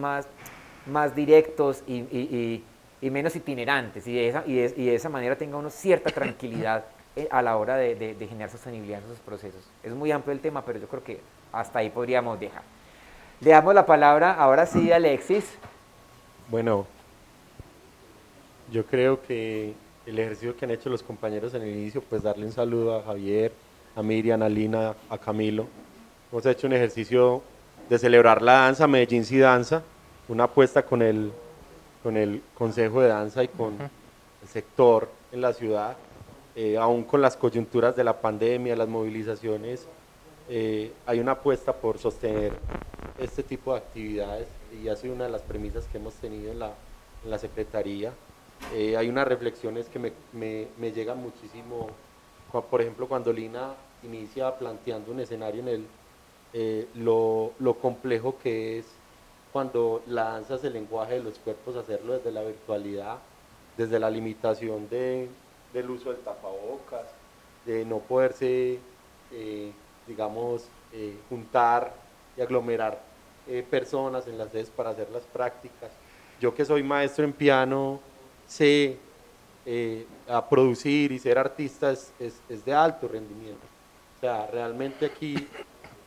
S2: directos y menos itinerantes, y de esa manera tenga uno cierta tranquilidad a la hora de generar sostenibilidad en esos procesos. Es muy amplio el tema, pero yo creo que hasta ahí podríamos dejar. Le damos la palabra ahora sí a Alexis.
S6: Bueno, yo creo que el ejercicio que han hecho los compañeros en el inicio, pues darle un saludo a Javier, a Miriam, a Lina, a Camilo. Hemos hecho un ejercicio de celebrar la danza, Medellín sí danza, una apuesta con el Consejo de Danza y con el sector en la ciudad, aún con las coyunturas de la pandemia, las movilizaciones, hay una apuesta por sostener este tipo de actividades y ha sido una de las premisas que hemos tenido en la Secretaría. Hay unas reflexiones que me llegan muchísimo, por ejemplo cuando Lina inicia planteando un escenario en lo complejo que es cuando la danza es el lenguaje de los cuerpos, hacerlo desde la virtualidad, desde la limitación del uso del tapabocas, de no poderse, juntar y aglomerar personas en las sedes para hacer las prácticas. Yo que soy maestro en piano, sé a producir y ser artista es de alto rendimiento. O sea, realmente aquí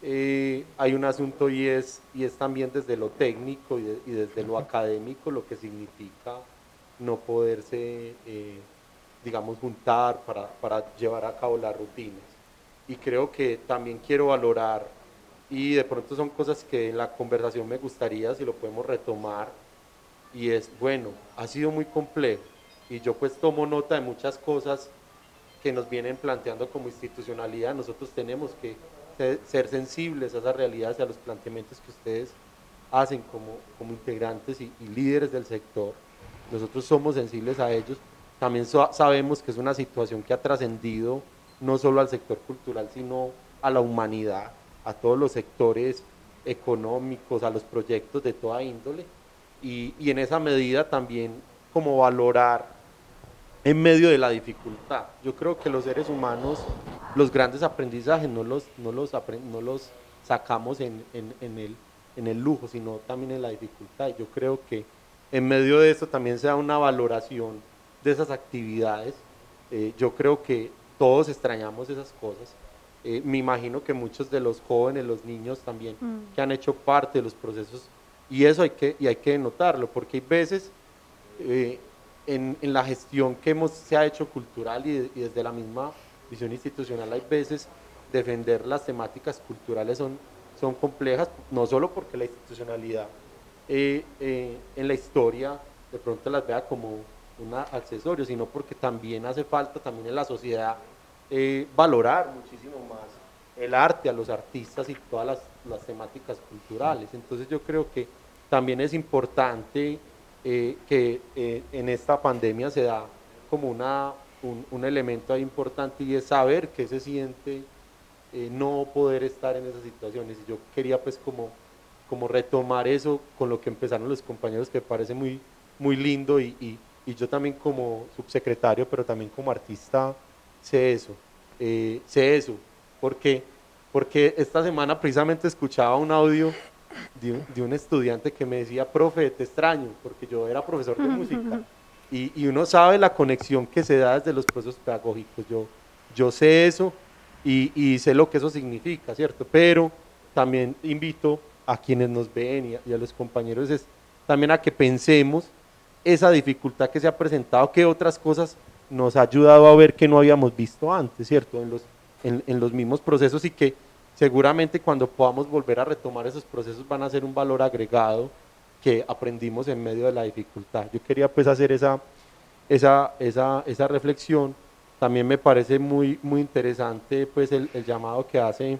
S6: hay un asunto y es también desde lo técnico y desde lo académico lo que significa no poderse, juntar para llevar a cabo las rutinas. Y creo que también quiero valorar, y de pronto son cosas que en la conversación me gustaría si lo podemos retomar, y es, bueno, ha sido muy complejo, y yo pues tomo nota de muchas cosas que nos vienen planteando como institucionalidad. Nosotros tenemos que ser sensibles a esas realidades y a los planteamientos que ustedes hacen como integrantes y líderes del sector. Nosotros somos sensibles a ellos. También sabemos que es una situación que ha trascendido no solo al sector cultural, sino a la humanidad, a todos los sectores económicos, a los proyectos de toda índole, y en esa medida también como valorar en medio de la dificultad. Yo creo que los seres humanos, los grandes aprendizajes no los sacamos en el lujo, sino también en la dificultad. Yo creo que en medio de eso también se da una valoración de esas actividades. Yo creo que todos extrañamos esas cosas. Me imagino que muchos de los jóvenes, los niños también, que han hecho parte de los procesos, y eso hay que notarlo, porque hay veces en la gestión que se ha hecho cultural y desde la misma visión institucional, hay veces defender las temáticas culturales son complejas, no solo porque la institucionalidad en la historia de pronto las vea como un accesorio, sino porque también hace falta también en la sociedad valorar muchísimo más el arte, a los artistas y todas las temáticas culturales. Entonces yo creo que también es importante que en esta pandemia se da como un elemento ahí importante, y es saber qué se siente no poder estar en esas situaciones. Y yo quería pues como retomar eso con lo que empezaron los compañeros, que me parece muy, muy lindo, y yo también como subsecretario, pero también como artista sé eso, porque esta semana precisamente escuchaba un audio de un estudiante que me decía: profe, te extraño, porque yo era profesor de música, y uno sabe la conexión que se da desde los procesos pedagógicos. Yo sé eso y sé lo que eso significa, ¿cierto? Pero también invito a quienes nos ven y a los compañeros también a que pensemos esa dificultad que se ha presentado, qué otras cosas nos ha ayudado a ver que no habíamos visto antes, ¿cierto? En los mismos procesos, y que seguramente cuando podamos volver a retomar esos procesos van a ser un valor agregado que aprendimos en medio de la dificultad. Yo quería pues hacer esa reflexión. También me parece muy interesante pues el llamado que hace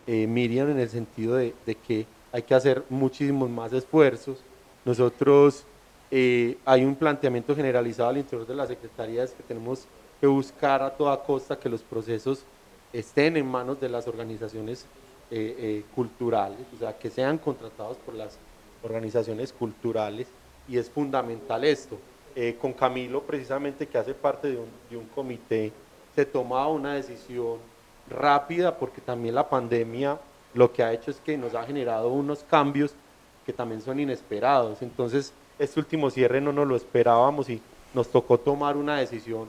S6: Miriam, en el sentido de que hay que hacer muchísimos más esfuerzos. Nosotros, hay un planteamiento generalizado al interior de la Secretaría, es que tenemos que buscar a toda costa que los procesos estén en manos de las organizaciones culturales, o sea, que sean contratados por las organizaciones culturales, y es fundamental esto. Con Camilo, precisamente, que hace parte de un comité, se tomaba una decisión rápida, porque también la pandemia lo que ha hecho es que nos ha generado unos cambios que también son inesperados. Entonces, este último cierre no nos lo esperábamos y nos tocó tomar una decisión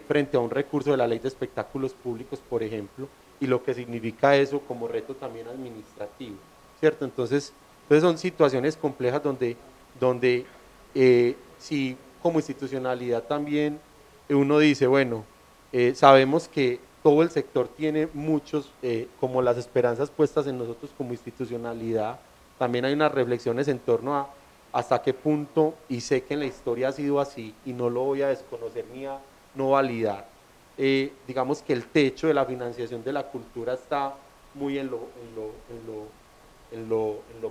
S6: frente a un recurso de la Ley de Espectáculos Públicos, por ejemplo, y lo que significa eso como reto también administrativo, ¿cierto? Entonces son situaciones complejas donde si como institucionalidad también uno dice, bueno, sabemos que todo el sector tiene muchos, como las esperanzas puestas en nosotros como institucionalidad. También hay unas reflexiones en torno a hasta qué punto, y sé que en la historia ha sido así y no lo voy a desconocer ni a no validar, digamos que el techo de la financiación de la cultura está muy en lo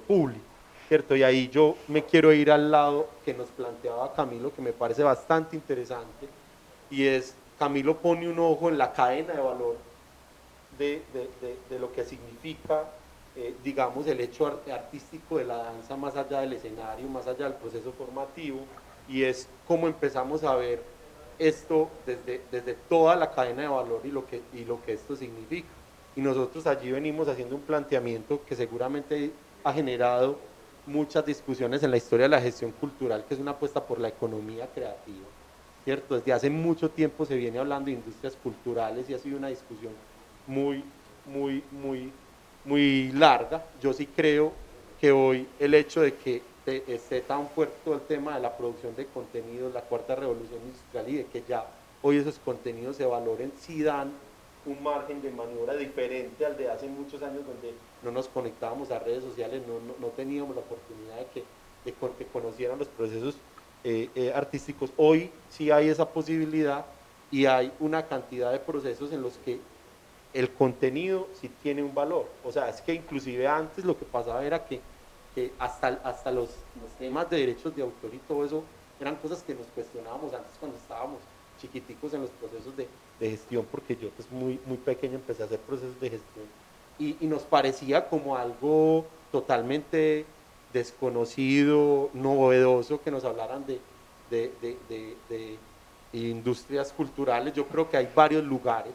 S6: público, ¿cierto? Y ahí yo me quiero ir al lado que nos planteaba Camilo, que me parece bastante interesante, y es, Camilo pone un ojo en la cadena de valor de lo que significa, digamos, el hecho artístico de la danza, más allá del escenario, más allá del proceso formativo, y es cómo empezamos a ver esto desde toda la cadena de valor y lo que esto significa. Y nosotros allí venimos haciendo un planteamiento que seguramente ha generado muchas discusiones en la historia de la gestión cultural, que es una apuesta por la economía creativa, ¿cierto? Desde hace mucho tiempo se viene hablando de industrias culturales y ha sido una discusión muy larga. Yo sí creo que hoy el hecho de que esté tan fuerte todo el tema de la producción de contenidos, la cuarta revolución industrial, y de que ya hoy esos contenidos se valoren, sí dan un margen de maniobra diferente al de hace muchos años, donde no nos conectábamos a redes sociales, no teníamos la oportunidad de que conocieran los procesos artísticos. Hoy sí hay esa posibilidad, y hay una cantidad de procesos en los que el contenido sí tiene un valor. O sea, es que inclusive antes lo que pasaba era que hasta los temas de derechos de autor y todo eso eran cosas que nos cuestionábamos antes cuando estábamos chiquiticos en los procesos de gestión, porque yo pues muy pequeño empecé a hacer procesos de gestión, y nos parecía como algo totalmente desconocido, novedoso, que nos hablaran de industrias culturales. Yo creo que hay varios lugares,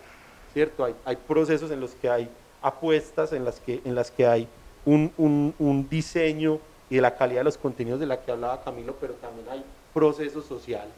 S6: ¿cierto? Hay procesos en los que hay apuestas, en las que hay un diseño y de la calidad de los contenidos de la que hablaba Camilo, pero también hay procesos sociales,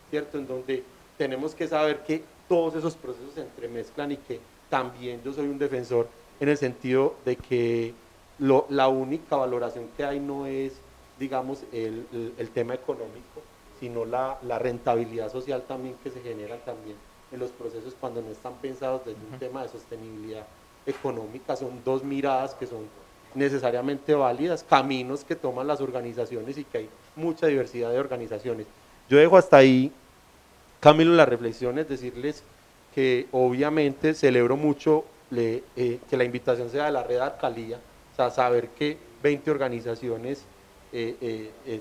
S6: ¿cierto? En donde tenemos que saber que todos esos procesos se entremezclan, y que también yo soy un defensor en el sentido de que la única valoración que hay no es, digamos, el tema económico, sino la rentabilidad social también que se genera también en los procesos cuando no están pensados desde un tema de sostenibilidad económica. Son dos miradas que son necesariamente válidas, caminos que toman las organizaciones, y que hay mucha diversidad de organizaciones. Yo dejo hasta ahí, Camilo, las reflexiones, decirles que obviamente celebro mucho que la invitación sea de la red Arcalía, o sea, saber que 20 organizaciones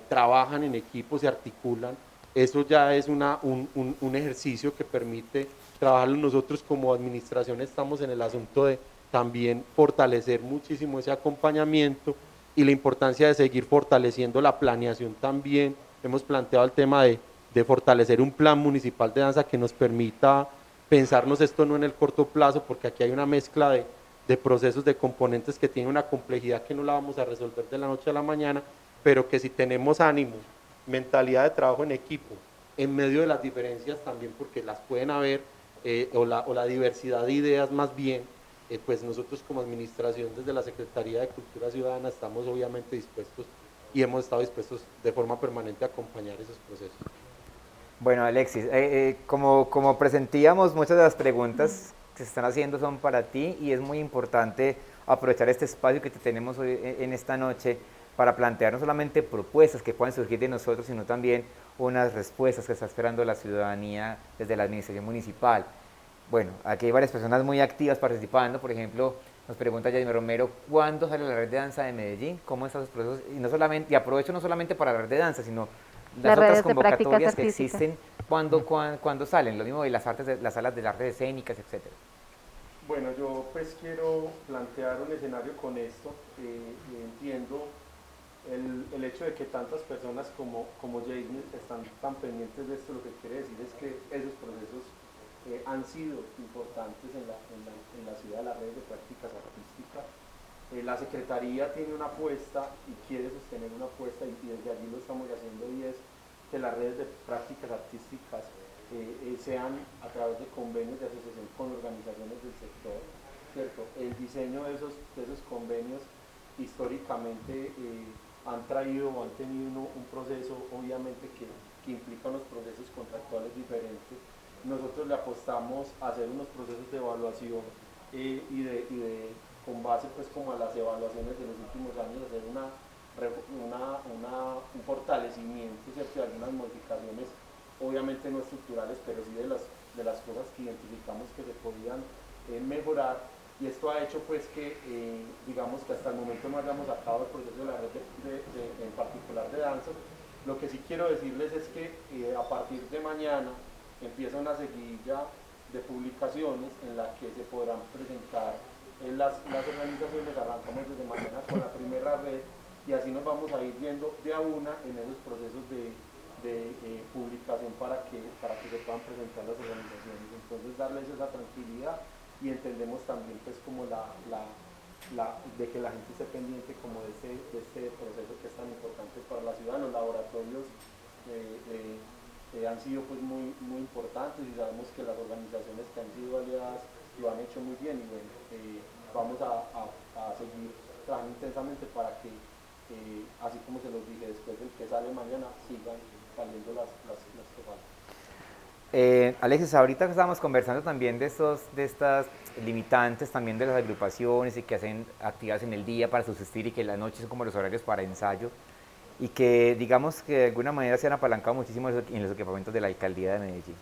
S6: trabajan en equipo, se articulan, eso ya es un ejercicio que permite trabajarlo. Nosotros como administración estamos en el asunto de también fortalecer muchísimo ese acompañamiento, y la importancia de seguir fortaleciendo la planeación también. Hemos planteado el tema de fortalecer un plan municipal de danza que nos permita pensarnos esto no en el corto plazo, porque aquí hay una mezcla de procesos, de componentes que tienen una complejidad que no la vamos a resolver de la noche a la mañana, pero que si tenemos ánimo, mentalidad de trabajo en equipo, en medio de las diferencias también, porque las pueden haber, o la diversidad de ideas más bien, pues nosotros como administración desde la Secretaría de Cultura Ciudadana estamos obviamente dispuestos, y hemos estado dispuestos de forma permanente a acompañar esos procesos.
S2: Bueno, Alexis, como presentíamos, muchas de las preguntas que se están haciendo son para ti y es muy importante aprovechar este espacio que tenemos hoy en esta noche para plantear no solamente propuestas que puedan surgir de nosotros, sino también unas respuestas que está esperando la ciudadanía desde la administración municipal. Bueno, aquí hay varias personas muy activas participando, por ejemplo, nos pregunta Jaime Romero, ¿cuándo sale la red de danza de Medellín? ¿Cómo están los procesos? Y, no solamente, y aprovecho no solamente para hablar de danza, sino las
S5: Las
S2: otras
S5: redes de prácticas
S2: convocatorias que
S5: artísticas.
S2: existen, ¿cuándo salen? Lo mismo de las artes, las salas de artes escénicas, etcétera.
S6: Bueno, yo pues quiero plantear un escenario con esto. Entiendo el hecho de que tantas personas como Jamie están tan pendientes de esto. Lo que quiere decir es que esos procesos han sido importantes en la ciudad de las redes de prácticas artísticas. La Secretaría tiene una apuesta y quiere sostener una apuesta y desde allí lo estamos haciendo, y es que las redes de prácticas artísticas sean a través de convenios de asociación con organizaciones del sector, ¿cierto? El diseño de esos convenios históricamente han traído o han tenido un proceso, obviamente, que implica unos procesos contractuales diferentes. Nosotros le apostamos a hacer unos procesos de evaluación con base pues como a las evaluaciones de los últimos años, hacer un fortalecimiento, ¿cierto? De algunas modificaciones, obviamente no estructurales, pero sí de las cosas que identificamos que se podían mejorar, y esto ha hecho pues que digamos que hasta el momento no hayamos acabado el proceso de la red en particular de danzas. Lo que sí quiero decirles es que a partir de mañana empieza una seguidilla de publicaciones en la que se podrán presentar las organizaciones. Arrancamos desde mañana con la primera red y así nos vamos a ir viendo de a una en esos procesos de publicación para que se puedan presentar las organizaciones. Entonces darles esa tranquilidad, y entendemos también pues como de que la gente esté pendiente como de este proceso que es tan importante para la ciudad. Los laboratorios han sido pues muy importantes, y sabemos que las organizaciones que han sido aliadas lo han hecho muy bien, y bueno, vamos a seguir trabajando intensamente para que así como se los dije, después del que sale mañana sigan saliendo las que faltan.
S2: Alexis, ahorita estábamos conversando también de estas limitantes también de las agrupaciones y que hacen actividades en el día para subsistir y que la noche son como los horarios para ensayo, y que digamos que de alguna manera se han apalancado muchísimo en los equipamientos de la alcaldía de Medellín.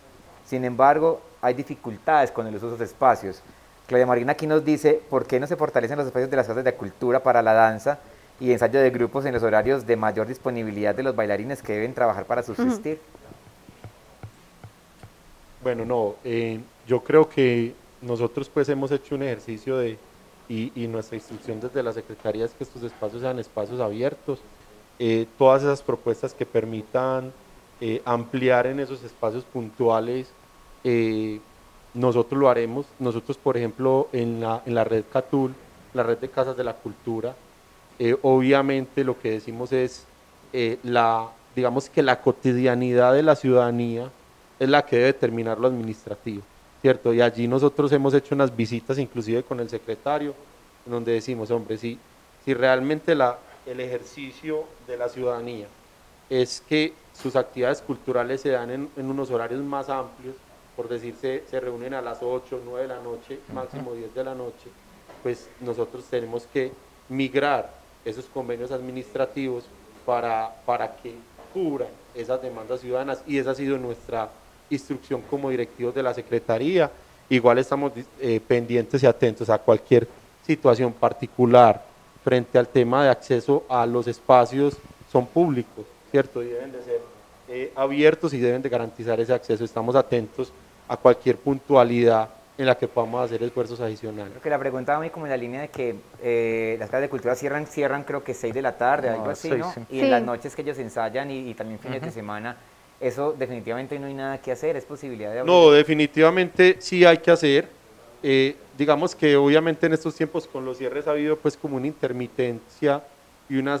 S2: Sin embargo, hay dificultades con el uso de esos espacios. Claudia Marina aquí nos dice por qué no se fortalecen los espacios de las casas de cultura para la danza y ensayo de grupos en los horarios de mayor disponibilidad de los bailarines que deben trabajar para subsistir.
S6: Bueno, no, yo creo que nosotros pues hemos hecho un ejercicio y nuestra instrucción desde la Secretaría es que estos espacios sean espacios abiertos. Todas esas propuestas que permitan ampliar en esos espacios puntuales, nosotros lo haremos. Nosotros, por ejemplo, en la red CATUL, la red de casas de la cultura, obviamente lo que decimos es, digamos que la cotidianidad de la ciudadanía es la que debe determinar lo administrativo, ¿cierto? Y allí nosotros hemos hecho unas visitas inclusive con el secretario, en donde decimos, hombre, si realmente el ejercicio de la ciudadanía es que sus actividades culturales se dan en unos horarios más amplios, por decir, se reúnen a las 8, 9 de la noche, máximo 10 de la noche, pues nosotros tenemos que migrar esos convenios administrativos para que cubran esas demandas ciudadanas, y esa ha sido nuestra instrucción como directivos de la Secretaría. Igual estamos pendientes y atentos a cualquier situación particular frente al tema de acceso a los espacios. Son públicos, ¿cierto? Y deben de ser abiertos y deben de garantizar ese acceso. Estamos atentos a cualquier puntualidad en la que podamos hacer esfuerzos adicionales.
S2: Creo que la preguntaba muy como en la línea de que las casas de cultura cierran creo que 6 de la tarde, algo así,
S4: 6,
S2: ¿no?
S4: sí.
S2: Y en las noches que ellos ensayan y también fines de semana, eso definitivamente no hay nada que hacer, es posibilidad de abrir.
S6: No, definitivamente sí hay que hacer. Digamos que obviamente en estos tiempos con los cierres ha habido pues como una intermitencia y unas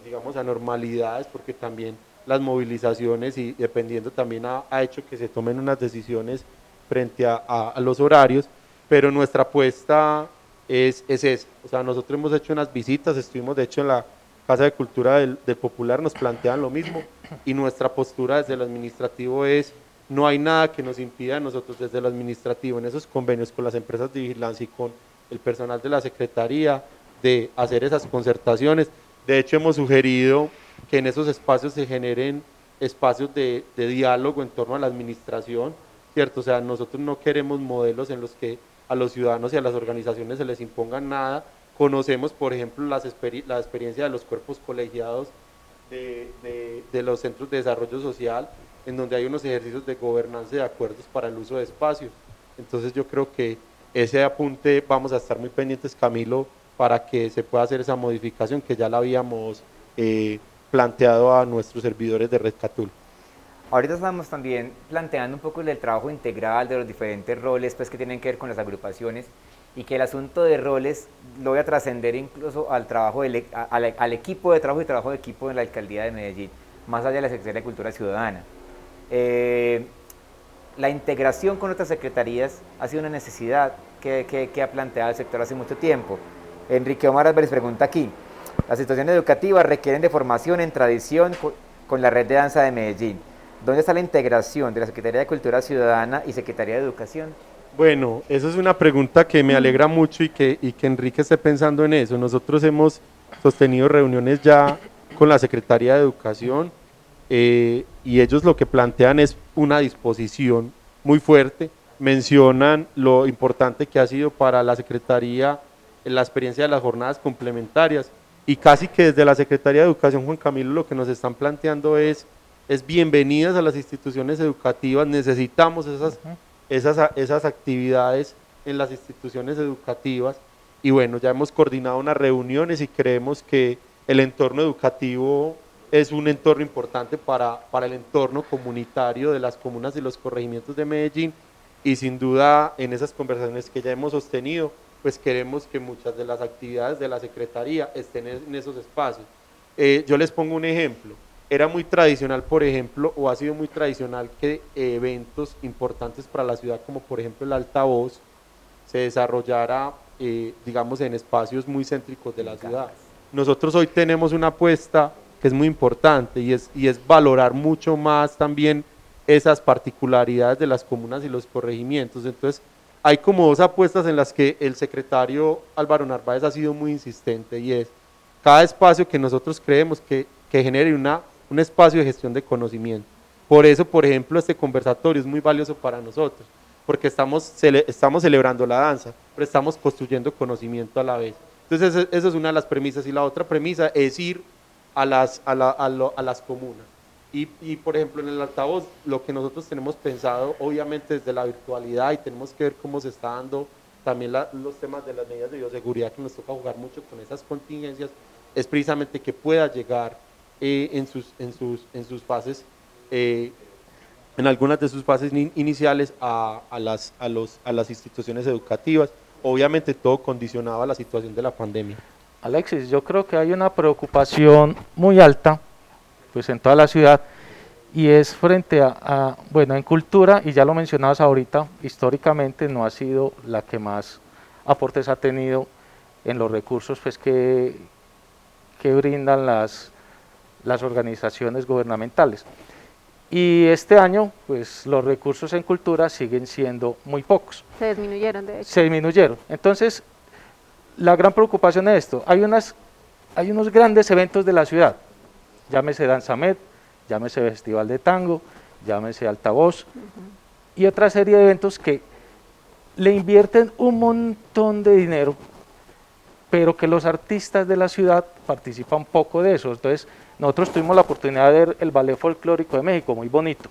S6: digamos anormalidades, porque también las movilizaciones y dependiendo también ha hecho que se tomen unas decisiones frente a los horarios, pero nuestra apuesta es esa. O sea, nosotros hemos hecho unas visitas, estuvimos de hecho en la Casa de Cultura del Popular, nos plantean lo mismo, y nuestra postura desde el administrativo es, no hay nada que nos impida a nosotros desde el administrativo en esos convenios con las empresas de vigilancia y con el personal de la Secretaría de hacer esas concertaciones. De hecho, hemos sugerido que en esos espacios se generen espacios de diálogo en torno a la administración, ¿cierto? O sea, nosotros no queremos modelos en los que a los ciudadanos y a las organizaciones se les impongan nada. Conocemos, por ejemplo, la experiencia de los cuerpos colegiados de los centros de desarrollo social, en donde hay unos ejercicios de gobernanza y de acuerdos para el uso de espacios. Entonces yo creo que ese apunte vamos a estar muy pendientes, Camilo, para que se pueda hacer esa modificación que ya la habíamos planteado a nuestros servidores de Red Catul.
S2: Ahorita estamos también planteando un poco el trabajo integral de los diferentes roles pues, que tienen que ver con las agrupaciones, y que el asunto de roles lo voy a trascender incluso al trabajo al equipo de trabajo y trabajo de equipo en la Alcaldía de Medellín, más allá de la Secretaría de Cultura Ciudadana. La integración con otras secretarías ha sido una necesidad que ha planteado el sector hace mucho tiempo. Enrique Omar Álvarez pregunta aquí, las instituciones educativas requieren de formación en tradición con la red de danza de Medellín. ¿Dónde está la integración de la Secretaría de Cultura Ciudadana y Secretaría de Educación?
S6: Bueno, esa es una pregunta que me alegra mucho y que Enrique esté pensando en eso. Nosotros hemos sostenido reuniones ya con la Secretaría de Educación y ellos lo que plantean es una disposición muy fuerte. Mencionan lo importante que ha sido para la Secretaría la experiencia de las jornadas complementarias, y casi que desde la Secretaría de Educación, Juan Camilo, lo que nos están planteando es bienvenidas a las instituciones educativas, necesitamos esas actividades en las instituciones educativas, y bueno, ya hemos coordinado unas reuniones y creemos que el entorno educativo es un entorno importante para el entorno comunitario de las comunas y los corregimientos de Medellín, y sin duda en esas conversaciones que ya hemos sostenido, pues queremos que muchas de las actividades de la Secretaría estén en esos espacios. Yo les pongo un ejemplo. Era muy tradicional, por ejemplo, o ha sido muy tradicional que eventos importantes para la ciudad, como por ejemplo el Altavoz, se desarrollara, digamos, en espacios muy céntricos de la ciudad. Nosotros hoy tenemos una apuesta que es muy importante y es valorar mucho más también esas particularidades de las comunas y los corregimientos. Entonces, hay como dos apuestas en las que el secretario Álvaro Narváez ha sido muy insistente, y es cada espacio que nosotros creemos que genere un espacio de gestión de conocimiento. Por eso, por ejemplo, este conversatorio es muy valioso para nosotros, porque estamos celebrando la danza, pero estamos construyendo conocimiento a la vez. Entonces, esa es una de las premisas, y la otra premisa es ir a las comunas. Y por ejemplo, en el Altavoz, lo que nosotros tenemos pensado, obviamente desde la virtualidad, y tenemos que ver cómo se está dando también los temas de las medidas de bioseguridad, que nos toca jugar mucho con esas contingencias, es precisamente que pueda llegar en sus fases, en algunas de sus fases iniciales a las instituciones educativas, obviamente todo condicionado a la situación de la pandemia.
S4: Alexis, yo creo que hay una preocupación muy alta pues en toda la ciudad, y es frente bueno, en cultura, y ya lo mencionabas ahorita, históricamente no ha sido la que más aportes ha tenido en los recursos pues que brindan las organizaciones gubernamentales. Y este año, pues los recursos en cultura siguen siendo muy pocos.
S5: Se disminuyeron, de hecho.
S4: Se disminuyeron. Entonces, la gran preocupación es esto: hay unos grandes eventos de la ciudad, llámese Danzamed, llámese Festival de Tango, llámese Altavoz, y otra serie de eventos que le invierten un montón de dinero, pero que los artistas de la ciudad participan poco de eso. Entonces, nosotros tuvimos la oportunidad de ver el Ballet Folclórico de México, muy bonito.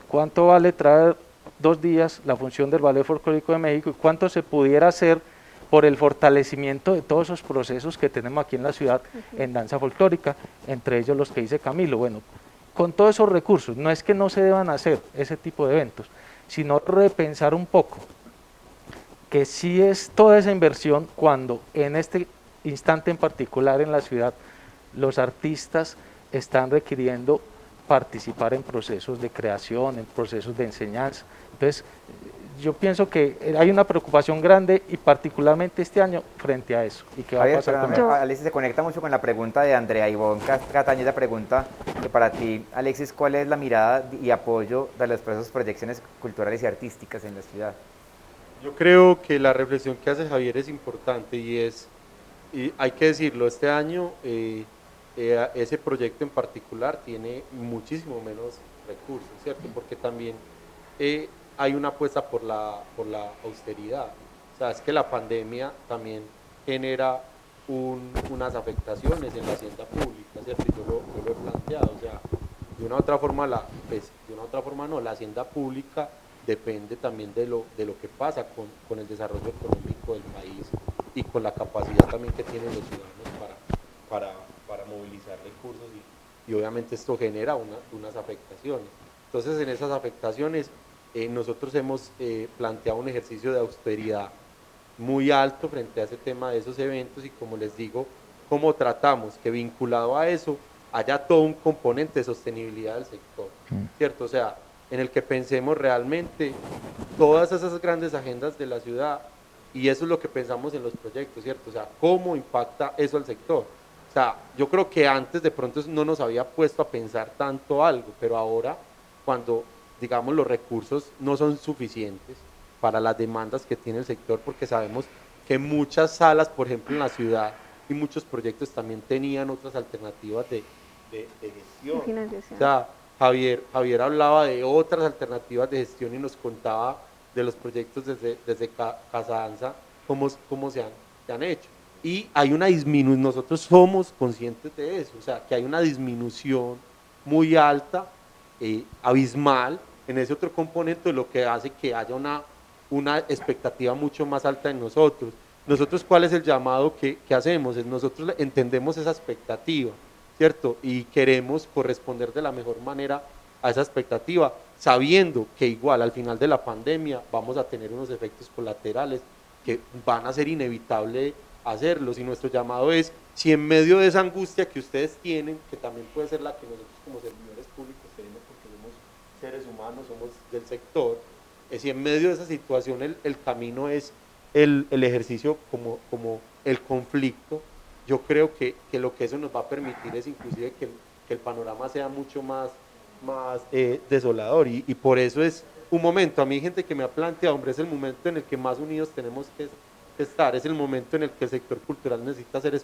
S4: ¿Cuánto vale traer 2 días la función del Ballet Folclórico de México, y cuánto se pudiera hacer por el fortalecimiento de todos esos procesos que tenemos aquí en la ciudad en danza folclórica, entre ellos los que dice Camilo? Bueno, con todos esos recursos, no es que no se deban hacer ese tipo de eventos, sino repensar un poco que sí es toda esa inversión, cuando en este instante en particular en la ciudad los artistas están requiriendo participar en procesos de creación, en procesos de enseñanza. Entonces, yo pienso que hay una preocupación grande y particularmente este año frente a eso. ¿Y qué va a
S2: Javier,
S4: pasar con
S2: perdóname,
S4: eso?
S2: Alexis se conecta mucho con la pregunta de Andrea Ivonne Catañez, pregunta que para ti, Alexis, ¿cuál es la mirada y apoyo de las proyecciones culturales y artísticas en la ciudad?
S6: Yo creo que la reflexión que hace Javier es importante y hay que decirlo, este año ese proyecto en particular tiene muchísimo menos recursos, ¿cierto? Porque también hay una apuesta por la austeridad. O sea, es que la pandemia también genera unas afectaciones en la hacienda pública, ¿cierto? Y yo lo he planteado, o sea, de una u otra forma, de una u otra forma no, la hacienda pública depende también de lo que pasa con el desarrollo económico del país y con la capacidad también que tienen los ciudadanos para movilizar recursos y obviamente esto genera unas afectaciones. Entonces en esas afectaciones nosotros hemos planteado un ejercicio de austeridad muy alto frente a ese tema de esos eventos y como les digo, cómo tratamos que vinculado a eso haya todo un componente de sostenibilidad del sector, ¿cierto? O sea, en el que pensemos realmente todas esas grandes agendas de la ciudad y eso es lo que pensamos en los proyectos, ¿cierto? O sea, cómo impacta eso al sector. O sea, yo creo que antes de pronto no nos había puesto a pensar tanto algo, pero ahora cuando, digamos, los recursos no son suficientes para las demandas que tiene el sector, porque sabemos que muchas salas, por ejemplo, en la ciudad y muchos proyectos también tenían otras alternativas de gestión. O sea, Javier hablaba de otras alternativas de gestión y nos contaba de los proyectos desde Casa Danza, cómo se han hecho. Y hay una disminución, nosotros somos conscientes de eso, o sea, que hay una disminución muy alta, abismal, en ese otro componente, lo que hace que haya una expectativa mucho más alta en nosotros. Nosotros, ¿cuál es el llamado que hacemos? Nosotros entendemos esa expectativa, ¿cierto? Y queremos corresponder de la mejor manera a esa expectativa, sabiendo que igual al final de la pandemia vamos a tener unos efectos colaterales que van a ser inevitable hacerlos y nuestro llamado es, si en medio de esa angustia que ustedes tienen, que también puede ser la que nosotros como servidores públicos tenemos porque somos seres humanos, somos del sector, si en medio de esa situación el camino es el ejercicio como el conflicto, yo creo que lo que eso nos va a permitir es inclusive que el panorama sea mucho más desolador y por eso es un momento, a mí hay gente que me ha planteado, hombre, es el momento en el que más unidos tenemos que estar, es el momento en el que el sector cultural necesita ser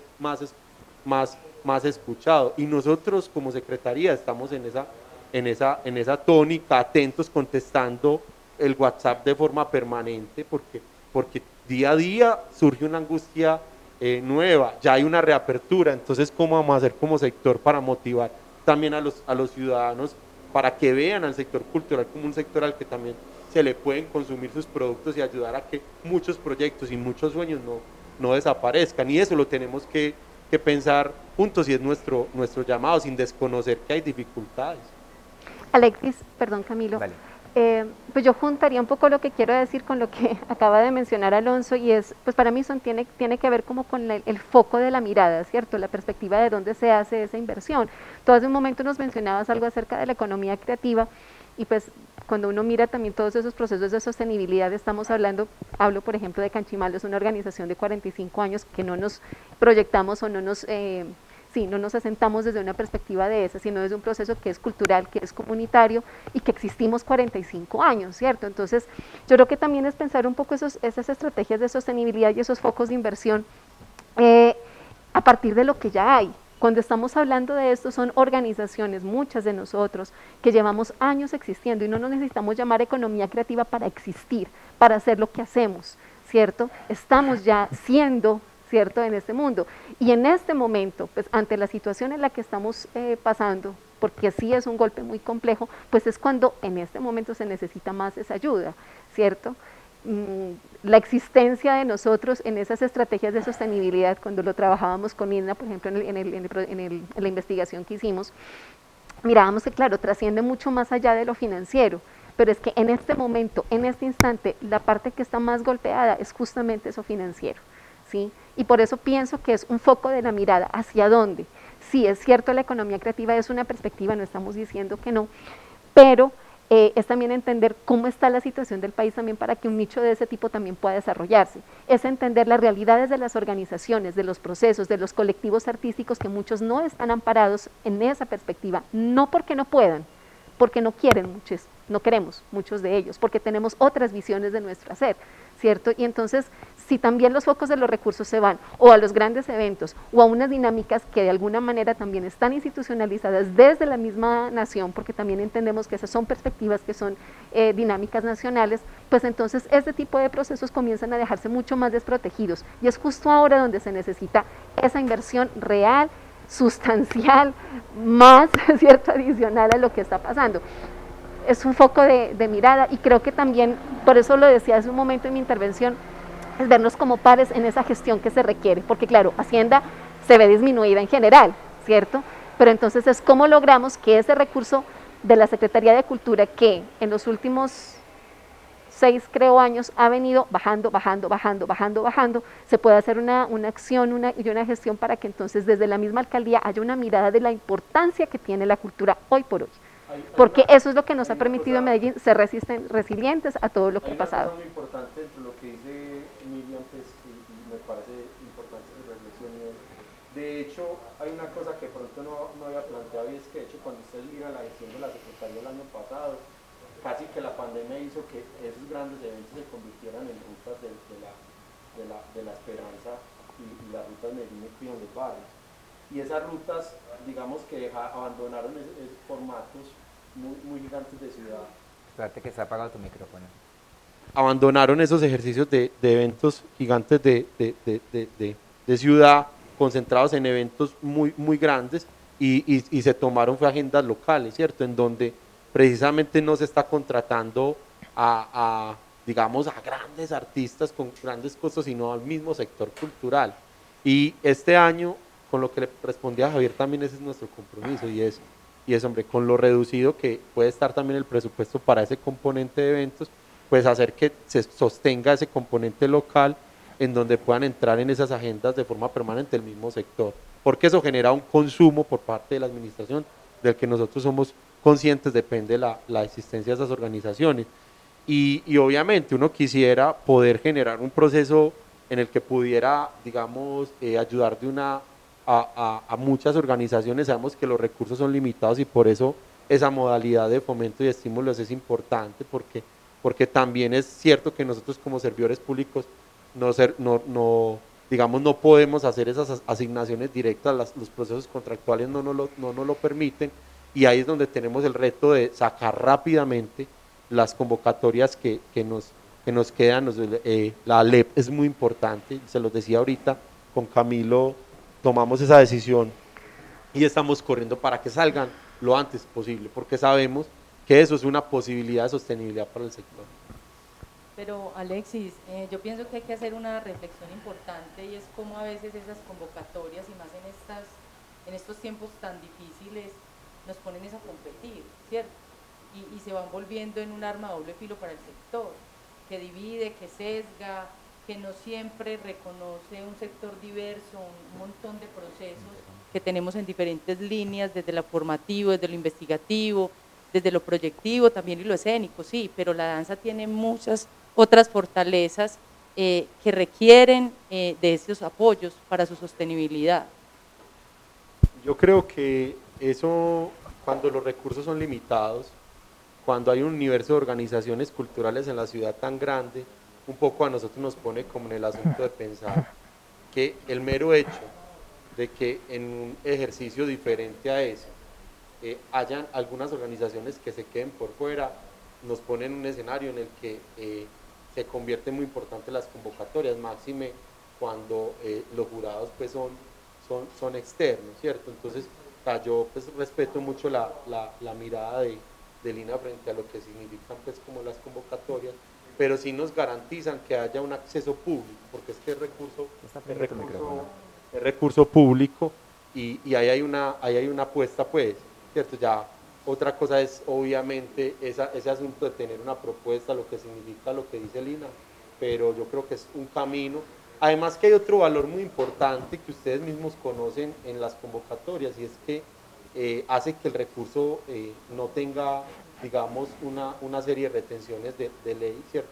S6: más escuchado y nosotros como secretaría estamos en esa tónica, atentos, contestando el WhatsApp de forma permanente porque día a día surge una angustia nueva, ya hay una reapertura, entonces ¿cómo vamos a hacer como sector para motivar también a los ciudadanos para que vean al sector cultural como un sector al que también se le pueden consumir sus productos y ayudar a que muchos proyectos y muchos sueños no desaparezcan y eso lo tenemos que pensar juntos y es nuestro llamado sin desconocer que hay dificultades.
S5: Alexis, perdón Camilo,
S2: Vale.
S5: Pues yo juntaría un poco lo que quiero decir con lo que acaba de mencionar Alonso y es, pues para mí tiene que ver como con el foco de la mirada, ¿cierto? La perspectiva de dónde se hace esa inversión. Tú hace un momento nos mencionabas algo acerca de la economía creativa y pues cuando uno mira también todos esos procesos de sostenibilidad, hablo por ejemplo de Canchimaldo, es una organización de 45 años que no nos proyectamos o no nos asentamos desde una perspectiva de esa, sino desde un proceso que es cultural, que es comunitario y que existimos 45 años, ¿cierto? Entonces, yo creo que también es pensar un poco esas estrategias de sostenibilidad y esos focos de inversión a partir de lo que ya hay. Cuando estamos hablando de esto, son organizaciones, muchas de nosotros, que llevamos años existiendo y no nos necesitamos llamar economía creativa para existir, para hacer lo que hacemos, ¿cierto? Estamos ya siendo, ¿cierto?, en este mundo. Y en este momento, pues ante la situación en la que estamos pasando, porque sí es un golpe muy complejo, pues es cuando en este momento se necesita más esa ayuda, ¿cierto? La existencia de nosotros en esas estrategias de sostenibilidad, cuando lo trabajábamos con Mirna, por ejemplo, en la investigación que hicimos, mirábamos que, claro, trasciende mucho más allá de lo financiero, pero es que en este momento, en este instante, la parte que está más golpeada es justamente eso financiero, ¿sí? Y por eso pienso que es un foco de la mirada, ¿hacia dónde? Sí, es cierto, la economía creativa es una perspectiva, no estamos diciendo que no, pero es también entender cómo está la situación del país también para que un nicho de ese tipo también pueda desarrollarse, es entender las realidades de las organizaciones, de los procesos, de los colectivos artísticos que muchos no están amparados en esa perspectiva, no porque no puedan, porque no quieren muchos, no queremos muchos de ellos, porque tenemos otras visiones de nuestro hacer, ¿cierto? Y entonces, si también los focos de los recursos se van o a los grandes eventos o a unas dinámicas que de alguna manera también están institucionalizadas desde la misma nación, porque también entendemos que esas son perspectivas que son dinámicas nacionales, pues entonces este tipo de procesos comienzan a dejarse mucho más desprotegidos y es justo ahora donde se necesita esa inversión real, sustancial, más, ¿cierto?, adicional a lo que está pasando. Es un foco de mirada y creo que también, por eso lo decía hace un momento en mi intervención, es vernos como pares en esa gestión que se requiere, porque claro, Hacienda se ve disminuida en general, ¿cierto? Pero entonces es cómo logramos que ese recurso de la Secretaría de Cultura, que en los últimos 6, creo, años ha venido bajando, se puede hacer una acción y una gestión para que entonces desde la misma alcaldía haya una mirada de la importancia que tiene la cultura hoy por hoy. Porque eso es lo que nos ha permitido en Medellín ser resilientes a todo lo que ha pasado.
S6: Hay una cosa muy importante dentro de lo que dice Miriam, pues, y me parece importante su reflexión. De hecho, hay una cosa que pronto no había planteado y es que, de hecho, cuando ustedes miran la gestión de la Secretaría el año pasado, casi que la pandemia hizo que esos grandes eventos se convirtieran en rutas de la esperanza y las rutas Medellín y Pion de Barrios. Y esas rutas, digamos que abandonaron esos formatos muy gigantes de ciudad.
S2: Espérate que está apagado tu micrófono.
S6: Abandonaron esos ejercicios de eventos gigantes de ciudad, concentrados en eventos muy grandes y se tomaron fue agendas locales, ¿cierto? En donde precisamente no se está contratando digamos, a grandes artistas con grandes costos, sino al mismo sector cultural. Y este año, con lo que le respondía a Javier, también ese es nuestro compromiso y es, hombre, con lo reducido que puede estar también el presupuesto para ese componente de eventos, pues hacer que se sostenga ese componente local en donde puedan entrar en esas agendas de forma permanente el mismo sector, porque eso genera un consumo por parte de la administración del que nosotros somos conscientes, depende de la existencia de esas organizaciones. Y obviamente uno quisiera poder generar un proceso en el que pudiera, digamos, ayudar a muchas organizaciones. Sabemos que los recursos son limitados y por eso esa modalidad de fomento y estímulos es importante, porque también es cierto que nosotros como servidores públicos digamos, no podemos hacer esas asignaciones directas, los procesos contractuales no nos lo permiten, y ahí es donde tenemos el reto de sacar rápidamente las convocatorias que nos quedan. La ALEP es muy importante, se los decía ahorita, con Camilo tomamos esa decisión y estamos corriendo para que salgan lo antes posible, porque sabemos que eso es una posibilidad de sostenibilidad para el sector.
S3: Pero Alexis, yo pienso que hay que hacer una reflexión importante y es cómo a veces esas convocatorias y más en estos tiempos tan difíciles nos ponen a competir, ¿cierto? Y se van volviendo en un arma de doble filo para el sector, que divide, que sesga, que no siempre reconoce un sector diverso, un montón de procesos que tenemos en diferentes líneas, desde lo formativo, desde lo investigativo, desde lo proyectivo también y lo escénico, sí, pero la danza tiene muchas otras fortalezas que requieren de esos apoyos para su sostenibilidad.
S6: Yo creo que eso, cuando los recursos son limitados, cuando hay un universo de organizaciones culturales en la ciudad tan grande, un poco a nosotros nos pone como en el asunto de pensar que el mero hecho de que en un ejercicio diferente a ese hayan algunas organizaciones que se queden por fuera, nos pone en un escenario en el que se convierte muy importante las convocatorias, máxime cuando los jurados pues son externos, ¿cierto? Entonces, yo pues respeto mucho la mirada de Lina frente a lo que significan pues como las convocatorias, pero sí nos garantizan que haya un acceso público, porque es que es recurso público y ahí hay una apuesta pues, ¿cierto? Ya otra cosa es obviamente ese asunto de tener una propuesta, lo que significa lo que dice Lina, pero yo creo que es un camino. Además que hay otro valor muy importante que ustedes mismos conocen en las convocatorias y es que hace que el recurso no tenga digamos, una serie de retenciones de ley, ¿cierto?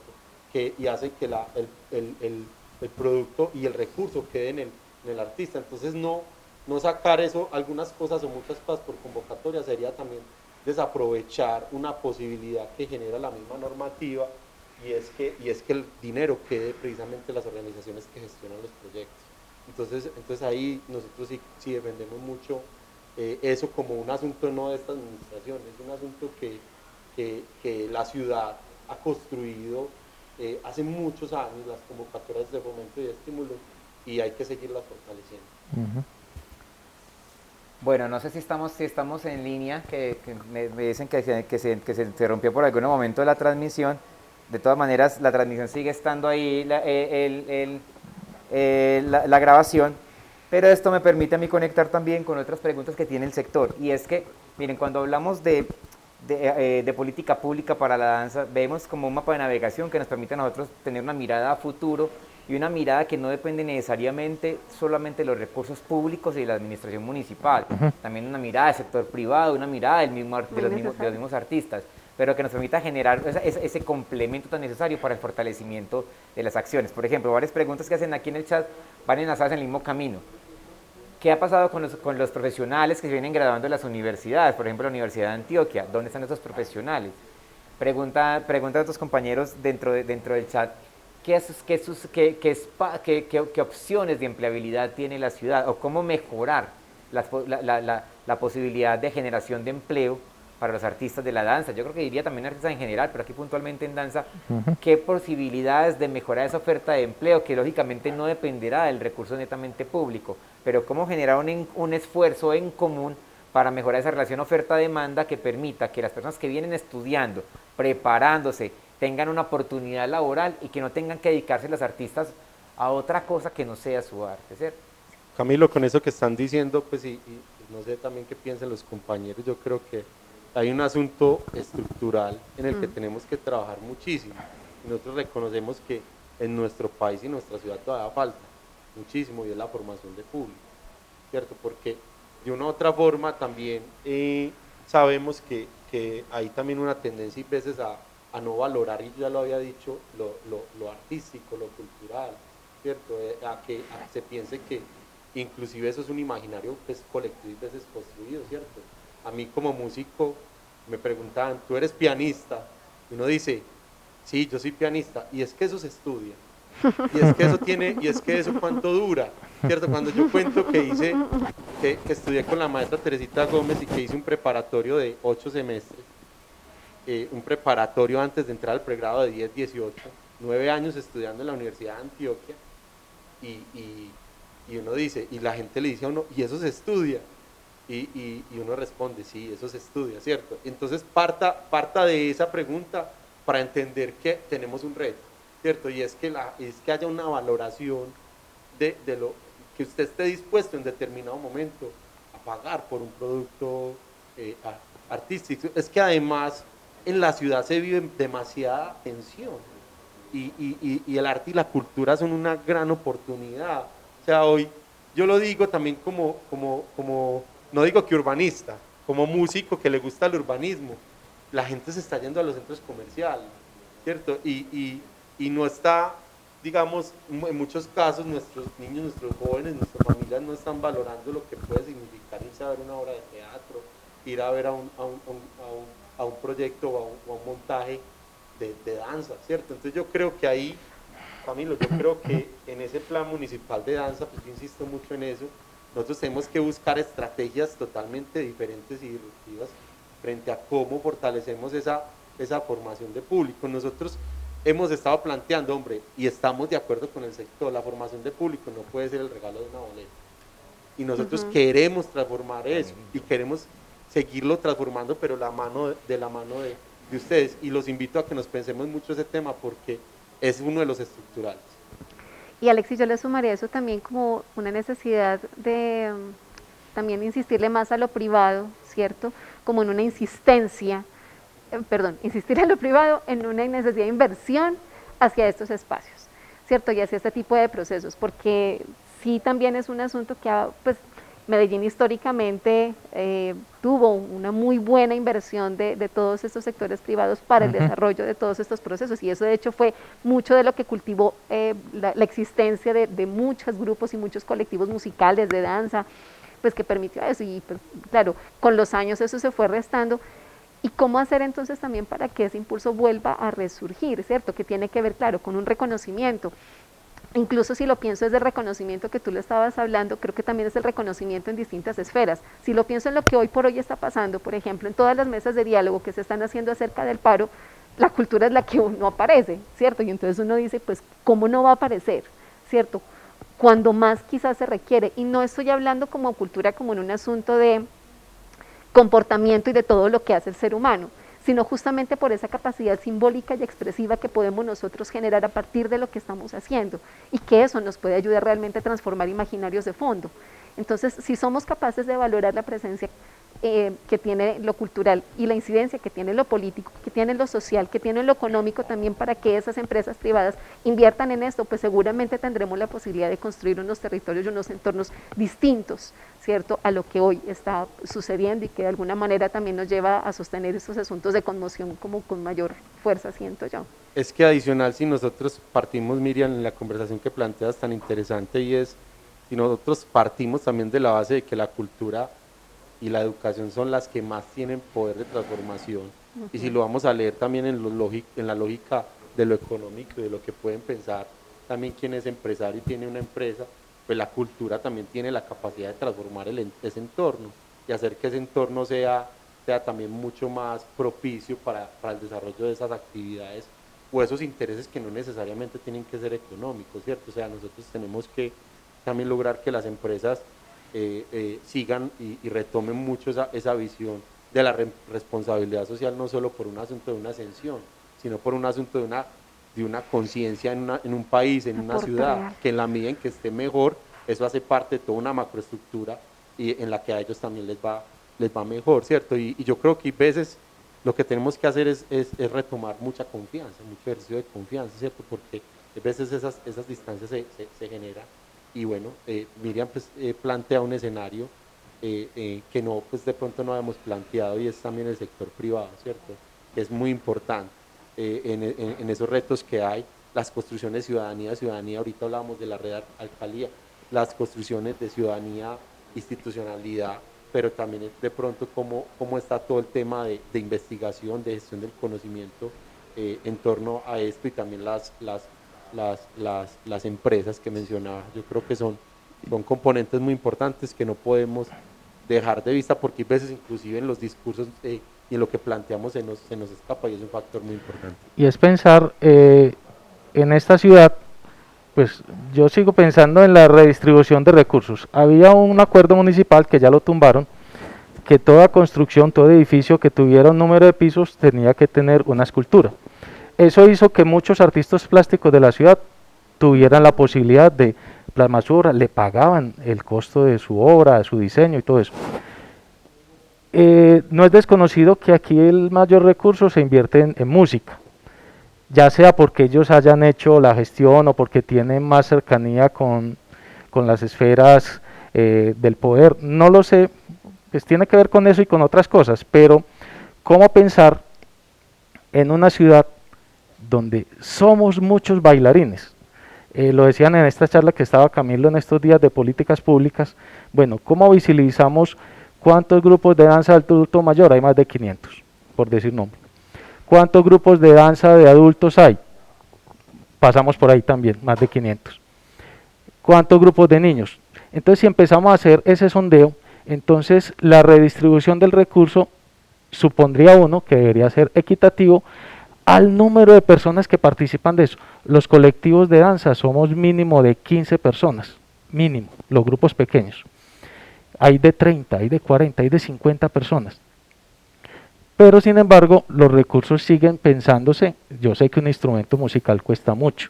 S6: Y hace que el producto y el recurso quede en el artista. Entonces no sacar eso, algunas cosas o muchas cosas por convocatoria sería también desaprovechar una posibilidad que genera la misma normativa, y es que el dinero quede precisamente en las organizaciones que gestionan los proyectos. Entonces ahí nosotros sí defendemos mucho eso como un asunto no de esta administración, es un asunto que la ciudad ha construido hace muchos años, las convocatorias de fomento y de estímulo, y hay que seguirlas fortaleciendo.
S2: Bueno, no sé si estamos en línea, que me dicen que se interrumpió por algún momento la transmisión. De todas maneras, la transmisión sigue estando ahí, la grabación, pero esto me permite a mí conectar también con otras preguntas que tiene el sector. Y es que, miren, cuando hablamos de política pública para la danza, vemos como un mapa de navegación que nos permite a nosotros tener una mirada a futuro y una mirada que no depende necesariamente solamente de los recursos públicos y de la administración municipal, también una mirada del sector privado, una mirada de los mismos artistas, pero que nos permita generar ese complemento tan necesario para el fortalecimiento de las acciones. Por ejemplo, varias preguntas que hacen aquí en el chat van enlazadas en el mismo camino. ¿Qué ha pasado con los profesionales que se vienen graduando en las universidades? Por ejemplo, la Universidad de Antioquia, ¿dónde están esos profesionales? Pregunta a otros compañeros dentro del chat, ¿qué opciones de empleabilidad tiene la ciudad? ¿O cómo mejorar la posibilidad de generación de empleo para los artistas de la danza? Yo creo que diría también artistas en general, pero aquí puntualmente en danza, ¿qué posibilidades de mejorar esa oferta de empleo, que lógicamente no dependerá del recurso netamente público, pero cómo generar un esfuerzo en común para mejorar esa relación oferta-demanda que permita que las personas que vienen estudiando, preparándose, tengan una oportunidad laboral y que no tengan que dedicarse los artistas a otra cosa que no sea su arte, ¿cierto?
S6: Camilo, con eso que están diciendo, pues y no sé también qué piensan los compañeros, yo creo que hay un asunto estructural en el que tenemos que trabajar muchísimo. Y nosotros reconocemos que en nuestro país y nuestra ciudad todavía falta muchísimo, y es la formación de público, ¿cierto? Porque de una u otra forma también sabemos que hay también una tendencia y veces a no valorar, y yo ya lo había dicho, lo artístico, lo cultural, ¿cierto? A que se piense que inclusive eso es un imaginario pues, colectivo y veces construido, ¿cierto? A mí como músico me preguntaban, ¿tú eres pianista? Y uno dice, sí, yo soy pianista, y es que eso se estudia, y es que eso cuánto dura, ¿cierto? Cuando yo cuento que estudié con la maestra Teresita Gómez y que hice un preparatorio de 8 semestres, un preparatorio antes de entrar al pregrado de 10, 18, 9 años estudiando en la Universidad de Antioquia, y uno dice, y la gente le dice a uno, ¿y eso se estudia? Y uno responde, sí, eso se estudia, ¿cierto? Entonces parta de esa pregunta para entender que tenemos un reto, ¿cierto? Y es que haya una valoración de lo que usted esté dispuesto en determinado momento a pagar por un producto artístico. Es que además en la ciudad se vive demasiada tensión y el arte y la cultura son una gran oportunidad. O sea, hoy yo lo digo también como no digo que urbanista, como músico que le gusta el urbanismo, la gente se está yendo a los centros comerciales, ¿cierto? Y no está, digamos, en muchos casos nuestros niños, nuestros jóvenes, nuestras familias no están valorando lo que puede significar irse a ver una obra de teatro, ir a ver a un proyecto o a un montaje de danza, ¿cierto? Entonces yo creo que ahí, Camilo, yo creo que en ese plan municipal de danza, pues yo insisto mucho en eso, nosotros tenemos que buscar estrategias totalmente diferentes y disruptivas frente a cómo fortalecemos esa formación de público. Nosotros hemos estado planteando, hombre, y estamos de acuerdo con el sector, la formación de público no puede ser el regalo de una boleta. Y nosotros queremos transformar eso y queremos seguirlo transformando, pero de la mano de ustedes. Y los invito a que nos pensemos mucho ese tema porque es uno de los estructurales.
S5: Y Alexis, yo le sumaría eso también como una necesidad de también insistirle más a lo privado, ¿cierto? Como en una insistir en lo privado, en una necesidad de inversión hacia estos espacios, ¿cierto? Y hacia este tipo de procesos, porque sí también es un asunto que pues, Medellín históricamente tuvo una muy buena inversión de todos estos sectores privados para el desarrollo de todos estos procesos, y eso de hecho fue mucho de lo que cultivó la existencia de muchos grupos y muchos colectivos musicales de danza, pues que permitió eso, y pues, claro, con los años eso se fue restando. ¿Y cómo hacer entonces también para que ese impulso vuelva a resurgir, cierto? Que tiene que ver, claro, con un reconocimiento. Incluso si lo pienso desde el reconocimiento que tú le estabas hablando, creo que también es el reconocimiento en distintas esferas. Si lo pienso en lo que hoy por hoy está pasando, por ejemplo, en todas las mesas de diálogo que se están haciendo acerca del paro, la cultura es la que no aparece, ¿cierto? Y entonces uno dice, pues, ¿cómo no va a aparecer, cierto? Cuando más quizás se requiere. Y no estoy hablando como cultura como en un asunto de comportamiento y de todo lo que hace el ser humano, sino justamente por esa capacidad simbólica y expresiva que podemos nosotros generar a partir de lo que estamos haciendo, y que eso nos puede ayudar realmente a transformar imaginarios de fondo. Entonces, si somos capaces de valorar la presencia que tiene lo cultural y la incidencia que tiene lo político, que tiene lo social, que tiene lo económico también, para que esas empresas privadas inviertan en esto, pues seguramente tendremos la posibilidad de construir unos territorios y unos entornos distintos, ¿cierto?, a lo que hoy está sucediendo, y que de alguna manera también nos lleva a sostener estos asuntos de conmoción como con mayor fuerza, siento yo.
S6: Es que adicional, si nosotros partimos, Miriam, en la conversación que planteas tan interesante, y es, si nosotros partimos también de la base de que la cultura y la educación son las que más tienen poder de transformación, y si lo vamos a leer también en la lógica de lo económico y de lo que pueden pensar también quien es empresario y tiene una empresa, pues la cultura también tiene la capacidad de transformar ese entorno y hacer que ese entorno sea también mucho más propicio para el desarrollo de esas actividades o esos intereses que no necesariamente tienen que ser económicos, ¿cierto? O sea, nosotros tenemos que también lograr que las empresas sigan y retomen mucho esa visión de la responsabilidad social, no solo por un asunto de una ascensión, sino por un asunto de una conciencia en un país, en una ciudad, que en la medida en que esté mejor, eso hace parte de toda una macroestructura y en la que a ellos también les va mejor, ¿cierto? Y yo creo que a veces lo que tenemos que hacer es retomar mucha confianza, mucho ejercicio de confianza, ¿cierto? Porque a veces esas distancias se generan. Y bueno, Miriam pues, plantea un escenario que no, pues de pronto no habíamos planteado, y es también el sector privado, ¿cierto? Que es muy importante en esos retos que hay, las construcciones de ciudadanía, ahorita hablábamos de la red alcaldía, las construcciones de ciudadanía, institucionalidad, pero también de pronto cómo está todo el tema de investigación, de gestión del conocimiento en torno a esto, y también las empresas que mencionaba. Yo creo que son componentes muy importantes que no podemos dejar de vista, porque a veces inclusive en los discursos y en lo que planteamos se nos escapa, y es un factor muy importante.
S4: Y es pensar en esta ciudad, pues yo sigo pensando en la redistribución de recursos. Había un acuerdo municipal que ya lo tumbaron, que toda construcción, todo edificio que tuviera un número de pisos tenía que tener una escultura. Eso hizo que muchos artistas plásticos de la ciudad tuvieran la posibilidad de plasmar su obra, le pagaban el costo de su obra, de su diseño y todo eso. No es desconocido que aquí el mayor recurso se invierte en música, ya sea porque ellos hayan hecho la gestión o porque tienen más cercanía con las esferas del poder, no lo sé, pues tiene que ver con eso y con otras cosas, pero ¿cómo pensar en una ciudad donde somos muchos bailarines? Lo decían en esta charla que estaba Camilo en estos días de políticas públicas. Bueno, ¿cómo visibilizamos cuántos grupos de danza de adulto mayor? Hay más de 500, por decir nombre. ¿Cuántos grupos de danza de adultos hay? Pasamos por ahí también, más de 500. ¿Cuántos grupos de niños? Entonces, si empezamos a hacer ese sondeo, entonces la redistribución del recurso supondría uno que debería ser equitativo al número de personas que participan de eso. Los colectivos de danza somos mínimo de 15 personas, mínimo, los grupos pequeños. Hay de 30, hay de 40, hay de 50 personas. Pero sin embargo, los recursos siguen pensándose. Yo sé que un instrumento musical cuesta mucho.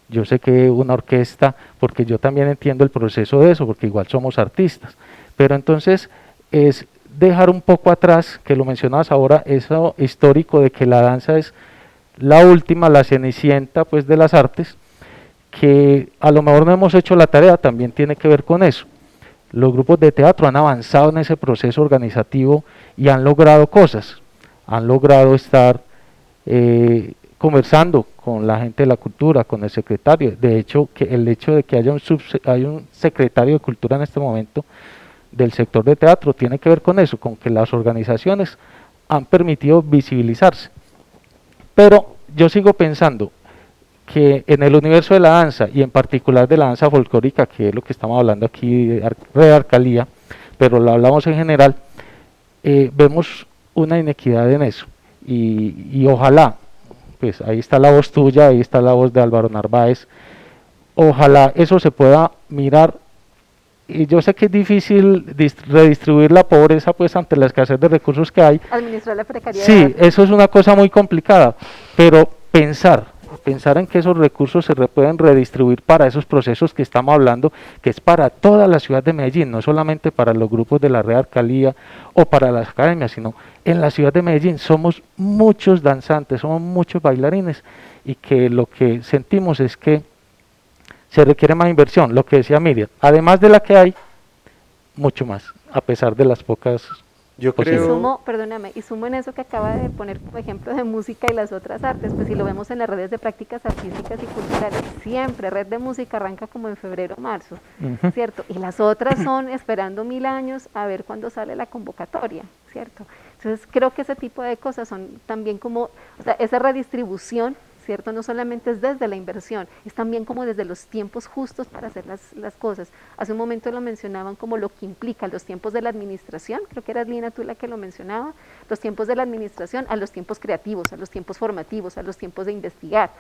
S4: Yo sé que una orquesta, porque yo también entiendo el proceso de eso, porque igual somos artistas. Pero entonces es dejar un poco atrás, que lo mencionabas ahora, eso histórico de que la danza es la última, la cenicienta pues de las artes, que a lo mejor no hemos hecho la tarea, también tiene que ver con eso. los grupos de teatro han avanzado en ese proceso organizativo y han logrado cosas, han logrado estar conversando con la gente de la cultura, con el secretario. De hecho, el hecho de que haya un secretario de cultura en este momento del sector de teatro tiene que ver con eso, con que las organizaciones han permitido visibilizarse. Pero yo sigo pensando que en el universo de la danza, y en particular de la danza folclórica, que es lo que estamos hablando aquí de Red Arcalía, pero lo hablamos en general, vemos una inequidad en eso, y ojalá, pues ahí está la voz tuya, ahí está la voz de Álvaro Narváez, ojalá eso se pueda mirar. Y yo sé que es difícil redistribuir la pobreza pues ante la escasez de recursos que hay.
S5: Administrar la precariedad.
S4: Sí, eso es una cosa muy complicada, pero pensar en que esos recursos se pueden redistribuir para esos procesos que estamos hablando, que es para toda la ciudad de Medellín, no solamente para los grupos de la Red Arcalía o para las academias, sino en la ciudad de Medellín somos muchos danzantes, somos muchos bailarines, y que lo que sentimos es que se requiere más inversión, lo que decía Miriam, además de la que hay, mucho más, a pesar de las pocas.
S6: Yo
S5: Y
S6: creo,
S5: sumo, perdóname, y sumo en eso que acaba de poner como ejemplo de música y las otras artes, pues si lo vemos en las redes de prácticas artísticas y culturales, siempre red de música arranca como en febrero o marzo, ¿cierto? Y las otras son esperando 1000 años a ver cuándo sale la convocatoria, ¿cierto? Entonces creo que ese tipo de cosas son también como, o sea, esa redistribución, ¿cierto? No solamente es desde la inversión, es también como desde los tiempos justos para hacer las cosas. Hace un momento lo mencionaban como lo que implica los tiempos de la administración, creo que eras Lina tú la que lo mencionaba, los tiempos de la administración a los tiempos creativos, a los tiempos formativos, a los tiempos de investigar,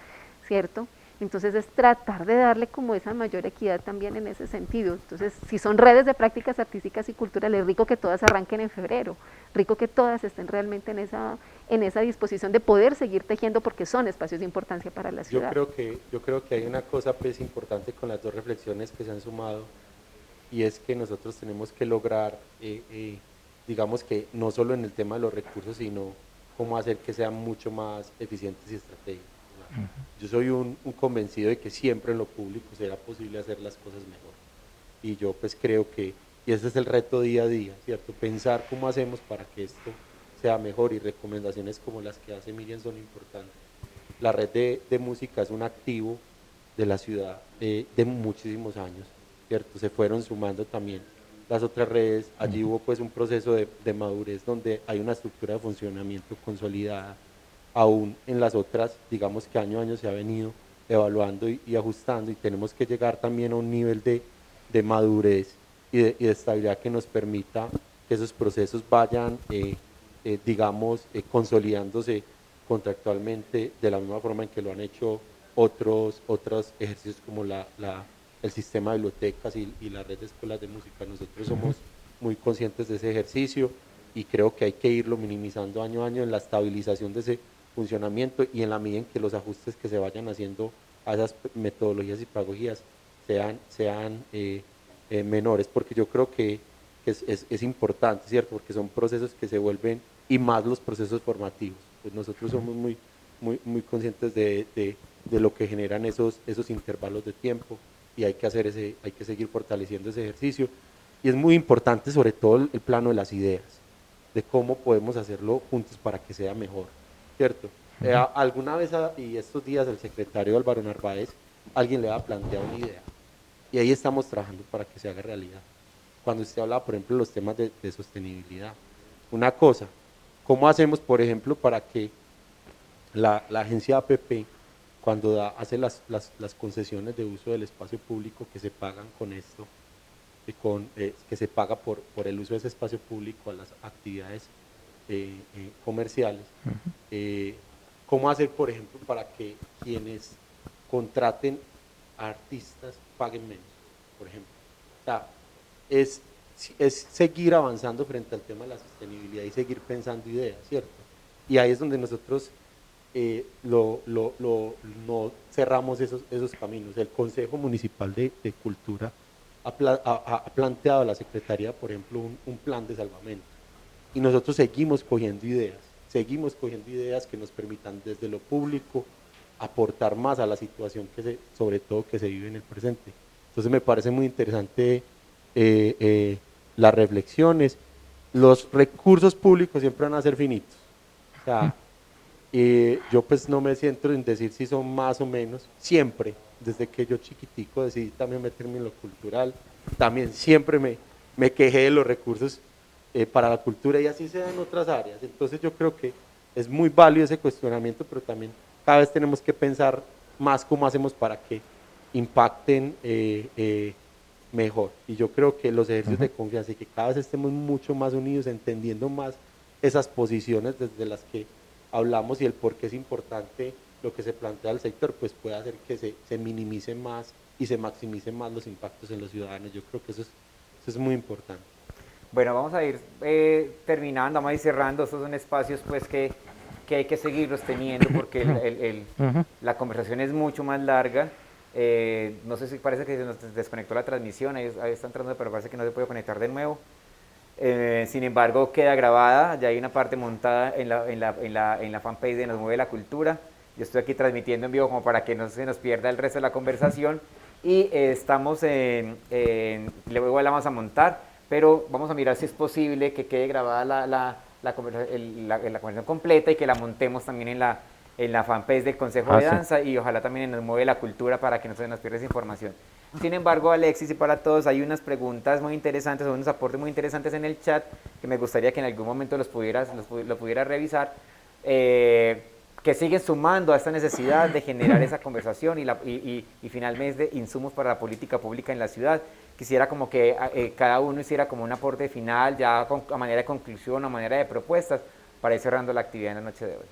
S5: ¿cierto? Entonces es tratar de darle como esa mayor equidad también en ese sentido. Entonces, si son redes de prácticas artísticas y culturales, rico que todas arranquen en febrero, rico que todas estén realmente en esa disposición de poder seguir tejiendo porque son espacios de importancia para la ciudad.
S6: yo creo que hay una cosa pues importante con las dos reflexiones que se han sumado, y es que nosotros tenemos que lograr, digamos que no solo en el tema de los recursos, sino cómo hacer que sean mucho más eficientes y estratégicos. Yo soy un convencido de que siempre en lo público será posible hacer las cosas mejor, y yo pues creo que, y ese es el reto día a día, ¿cierto? Pensar cómo hacemos para que esto sea mejor, y recomendaciones como las que hace Miriam son importantes. La red de música es un activo de la ciudad de muchísimos años, ¿cierto? Se fueron sumando también las otras redes, allí hubo pues un proceso de madurez donde hay una estructura de funcionamiento consolidada. Aún en las otras, digamos que año a año se ha venido evaluando y ajustando, y tenemos que llegar también a un nivel de madurez y de estabilidad que nos permita que esos procesos vayan, digamos, consolidándose contractualmente de la misma forma en que lo han hecho otros ejercicios como el sistema de bibliotecas y la red de escuelas de música. Nosotros somos muy conscientes de ese ejercicio, y creo que hay que irlo minimizando año a año en la estabilización de ese funcionamiento, y en la medida en que los ajustes que se vayan haciendo a esas metodologías y pedagogías sean menores, porque yo creo que es importante, ¿cierto? Porque son procesos que se vuelven, y más los procesos formativos, pues nosotros somos muy conscientes de lo que generan esos intervalos de tiempo, y hay que seguir fortaleciendo ese ejercicio, y es muy importante sobre todo el plano de las ideas, de cómo podemos hacerlo juntos para que sea mejor, ¿cierto? Alguna vez, y estos días, el secretario Álvaro Narváez, alguien le ha planteado una idea, y ahí estamos trabajando para que se haga realidad. Cuando usted habla, por ejemplo, de los temas de sostenibilidad, una cosa, ¿cómo hacemos, por ejemplo, para que la agencia APP, cuando hace las concesiones de uso del espacio público que se pagan con esto, que se paga por el uso de ese espacio público a las actividades comerciales, cómo hacer, por ejemplo, para que quienes contraten a artistas paguen menos, por ejemplo? O sea, es seguir avanzando frente al tema de la sostenibilidad y seguir pensando ideas, ¿cierto? Y ahí es donde nosotros no cerramos esos caminos. El Consejo Municipal de Cultura ha planteado a la Secretaría, por ejemplo, un plan de salvamento, y nosotros seguimos cogiendo ideas que nos permitan desde lo público aportar más a la situación sobre todo que se vive en el presente. Entonces me parece muy interesante las reflexiones. Los recursos públicos siempre van a ser finitos. O sea, yo pues no me siento en decir si son más o menos, siempre, desde que yo chiquitico decidí también meterme en lo cultural, también siempre me quejé de los recursos para la cultura y así sea en otras áreas. Entonces yo creo que es muy válido ese cuestionamiento, pero también cada vez tenemos que pensar más cómo hacemos para que impacten mejor. Y yo creo que los ejercicios de confianza y que cada vez estemos mucho más unidos, entendiendo más esas posiciones desde las que hablamos y el por qué es importante lo que se plantea al sector, pues puede hacer que se minimicen más y se maximicen más los impactos en los ciudadanos. Yo creo que eso es muy importante.
S2: Bueno, vamos a ir terminando, vamos a ir cerrando. Estos son espacios pues que hay que seguirlos teniendo porque la conversación es mucho más larga. No sé si parece que se nos desconectó la transmisión, ahí está entrando, pero parece que no se puede conectar de nuevo. Sin embargo, queda grabada, ya hay una parte montada en la fanpage de Nos Mueve la Cultura. Yo estoy aquí transmitiendo en vivo como para que no se nos pierda el resto de la conversación. Y estamos luego la vamos a montar, pero vamos a mirar si es posible que quede grabada la conversación completa y que la montemos también en la fanpage del Consejo de Danza y ojalá también Nos Mueve la Cultura para que no se nos pierda esa información. Sin embargo, Alexis, y para todos, hay unas preguntas muy interesantes, unos aportes muy interesantes en el chat que me gustaría que en algún momento lo pudiera revisar, que siguen sumando a esta necesidad de generar esa conversación y finalmente insumos para la política pública en la ciudad. Quisiera como que cada uno hiciera como un aporte final, ya a manera de conclusión, a manera de propuestas, para ir cerrando la actividad en la noche de hoy.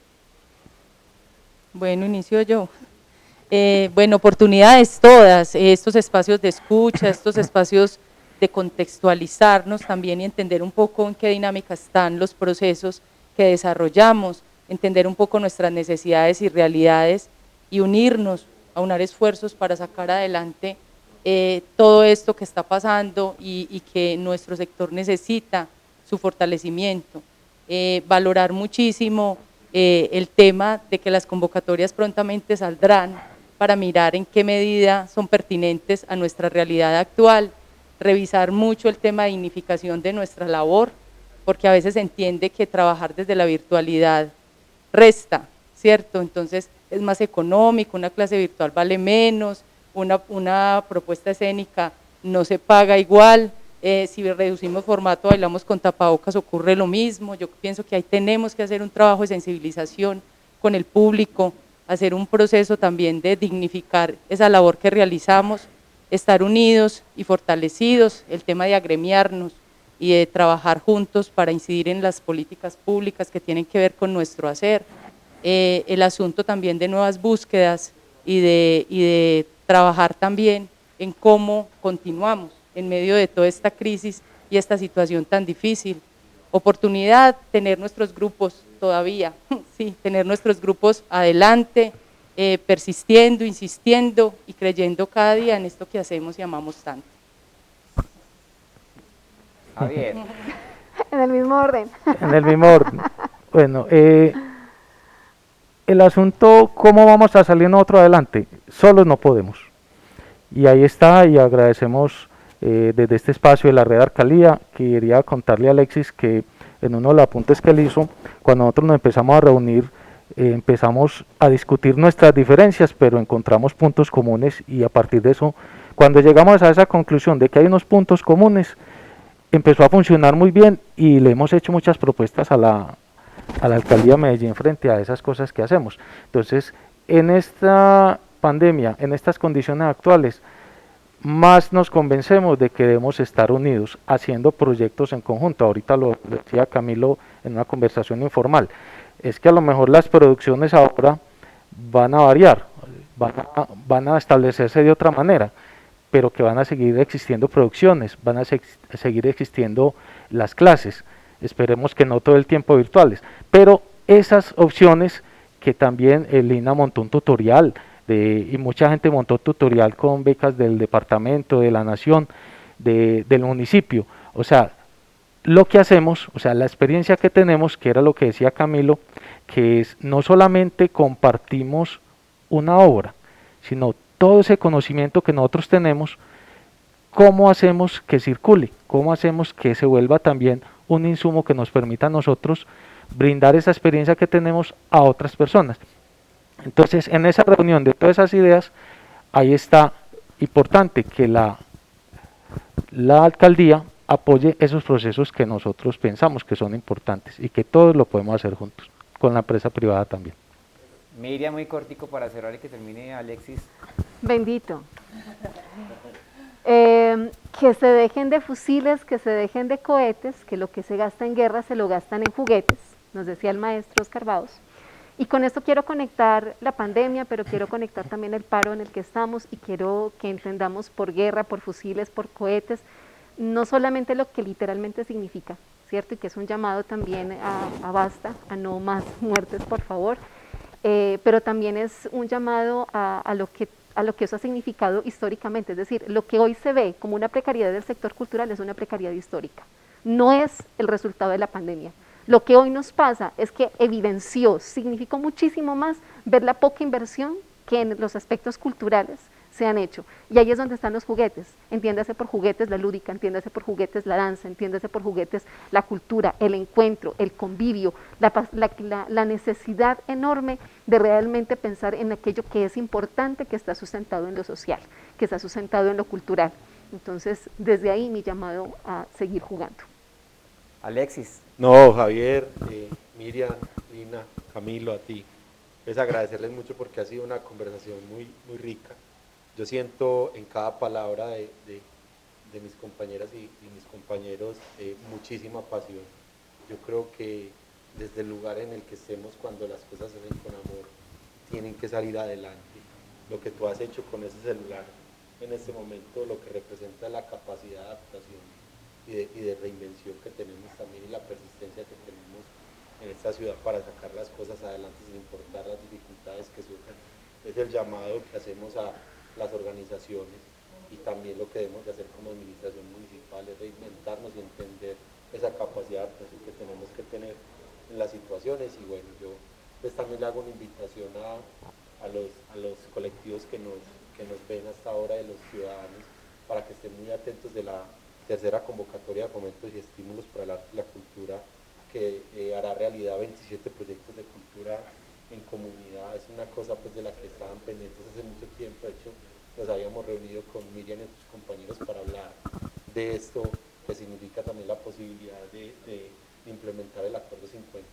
S3: Bueno, inicio yo. Bueno, oportunidades todas, estos espacios de escucha, estos espacios de contextualizarnos también y entender un poco en qué dinámica están los procesos que desarrollamos, entender un poco nuestras necesidades y realidades y unirnos, aunar esfuerzos para sacar adelante todo esto que está pasando y que nuestro sector necesita su fortalecimiento. Valorar muchísimo el tema de que las convocatorias prontamente saldrán para mirar en qué medida son pertinentes a nuestra realidad actual, revisar mucho el tema de dignificación de nuestra labor, porque a veces se entiende que trabajar desde la virtualidad resta, ¿cierto? Entonces es más económico, una clase virtual vale menos, una propuesta escénica no se paga igual, si reducimos formato, bailamos con tapabocas, ocurre lo mismo. Yo pienso que ahí tenemos que hacer un trabajo de sensibilización con el público, hacer un proceso también de dignificar esa labor que realizamos, estar unidos y fortalecidos, el tema de agremiarnos y de trabajar juntos para incidir en las políticas públicas que tienen que ver con nuestro hacer, el asunto también de nuevas búsquedas y de trabajar también en cómo continuamos en medio de toda esta crisis y esta situación tan difícil. Oportunidad, tener nuestros grupos todavía, sí, tener nuestros grupos adelante, persistiendo, insistiendo y creyendo cada día en esto que hacemos y amamos tanto.
S2: Javier.
S5: En el mismo orden.
S4: En el mismo orden. Bueno, el asunto, ¿cómo vamos a salir nosotros adelante? Solos no podemos. Y ahí está, y agradecemos desde este espacio de la red Arcalía. Quería contarle a Alexis que en uno de los apuntes que él hizo, cuando nosotros nos empezamos a reunir, empezamos a discutir nuestras diferencias, pero encontramos puntos comunes y a partir de eso, cuando llegamos a esa conclusión de que hay unos puntos comunes, empezó a funcionar muy bien y le hemos hecho muchas propuestas a la Alcaldía de Medellín frente a esas cosas que hacemos. Entonces, en esta pandemia, en estas condiciones actuales, más nos convencemos de que debemos estar unidos, haciendo proyectos en conjunto. Ahorita lo decía Camilo en una conversación informal, es que a lo mejor las producciones ahora van a variar, van a establecerse de otra manera, pero que van a seguir existiendo producciones, van a seguir existiendo las clases, esperemos que no todo el tiempo virtuales, pero esas opciones que también el INA montó un tutorial, y mucha gente montó tutorial con becas del departamento, de la nación, del municipio, o sea, lo que hacemos, o sea, la experiencia que tenemos, que era lo que decía Camilo, que es no solamente compartimos una obra, sino todo ese conocimiento que nosotros tenemos, ¿cómo hacemos que circule? ¿Cómo hacemos que se vuelva también un insumo que nos permita a nosotros brindar esa experiencia que tenemos a otras personas? Entonces, en esa reunión de todas esas ideas, ahí está importante que la alcaldía apoye esos procesos que nosotros pensamos que son importantes y que todos lo podemos hacer juntos, con la empresa privada también.
S2: Miriam, muy cortico para cerrar y que termine Alexis.
S5: Bendito. Que se dejen de fusiles, que se dejen de cohetes, que lo que se gasta en guerra se lo gastan en juguetes, nos decía el maestro Oscar Baos. Y con esto quiero conectar la pandemia, pero quiero conectar también el paro en el que estamos y quiero que entendamos por guerra, por fusiles, por cohetes, no solamente lo que literalmente significa, ¿cierto? Y que es un llamado también a basta, a no más muertes, por favor, pero también es un llamado a lo que eso ha significado históricamente, es decir, lo que hoy se ve como una precariedad del sector cultural es una precariedad histórica, no es el resultado de la pandemia. Lo que hoy nos pasa es que evidenció, significó muchísimo más ver la poca inversión que en los aspectos culturales se han hecho. Y ahí es donde están los juguetes. Entiéndase por juguetes la lúdica, entiéndase por juguetes la danza, entiéndase por juguetes la cultura, el encuentro, el convivio, la necesidad enorme de realmente pensar en aquello que es importante, que está sustentado en lo social, que está sustentado en lo cultural. Entonces, desde ahí mi llamado a seguir jugando.
S2: Alexis.
S6: No, Javier, Miriam, Lina, Camilo, a ti. Es agradecerles mucho porque ha sido una conversación muy, muy rica. Yo siento en cada palabra de mis compañeras y mis compañeros muchísima pasión. Yo creo que desde el lugar en el que estemos, cuando las cosas se hacen con amor, tienen que salir adelante. Lo que tú has hecho con ese celular en este momento, lo que representa la capacidad de adaptación y de reinvención que tenemos también y la persistencia que tenemos en esta ciudad para sacar las cosas adelante sin importar las dificultades que surjan. Es el llamado que hacemos a las organizaciones y también lo que debemos de hacer como administración municipal es reinventarnos y entender esa capacidad de adaptación que tenemos que tener en las situaciones. Y bueno, yo pues también le hago una invitación a los colectivos que nos ven hasta ahora, de los ciudadanos, para que estén muy atentos de la tercera convocatoria de fomentos y estímulos para la cultura, que hará realidad 27 proyectos de cultura en comunidad. Es una cosa pues de la que estaban pendientes hace mucho tiempo. De hecho, nos habíamos reunido con Miriam y sus compañeros para hablar de esto, que significa también la posibilidad de implementar el acuerdo 50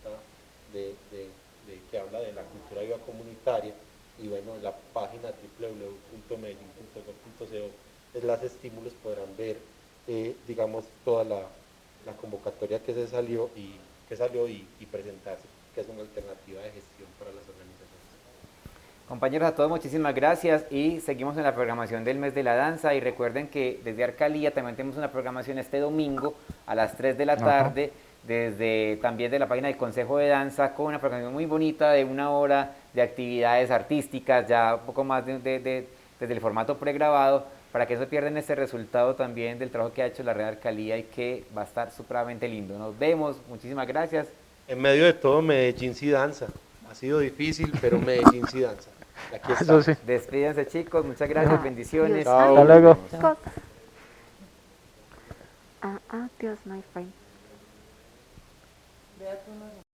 S6: que habla de la cultura viva comunitaria. Y bueno, en la página www.medellin.gov.co los estímulos podrán ver digamos toda la convocatoria que salió y presentarse, que es una alternativa de gestión para las organizaciones.
S2: Compañeros, a todos muchísimas gracias y seguimos en la programación del mes de la danza. Y recuerden que desde Arcalía también tenemos una programación este domingo a las 3 de la tarde, desde también de la página del Consejo de Danza, con una programación muy bonita de 1 hora de actividades artísticas, ya un poco más desde el formato pregrabado, para que no se pierdan este resultado también del trabajo que ha hecho la Red Arcalía y que va a estar supremamente lindo. Nos vemos, muchísimas gracias.
S6: En medio de todo, Medellín sí danza. Ha sido difícil, pero Medellín sí danza. Aquí está.
S4: Eso sí.
S2: Despídense, chicos, muchas gracias, bendiciones.
S6: Chao.
S4: Hasta luego.
S5: Adiós, my friend.
S3: Vea tú, no.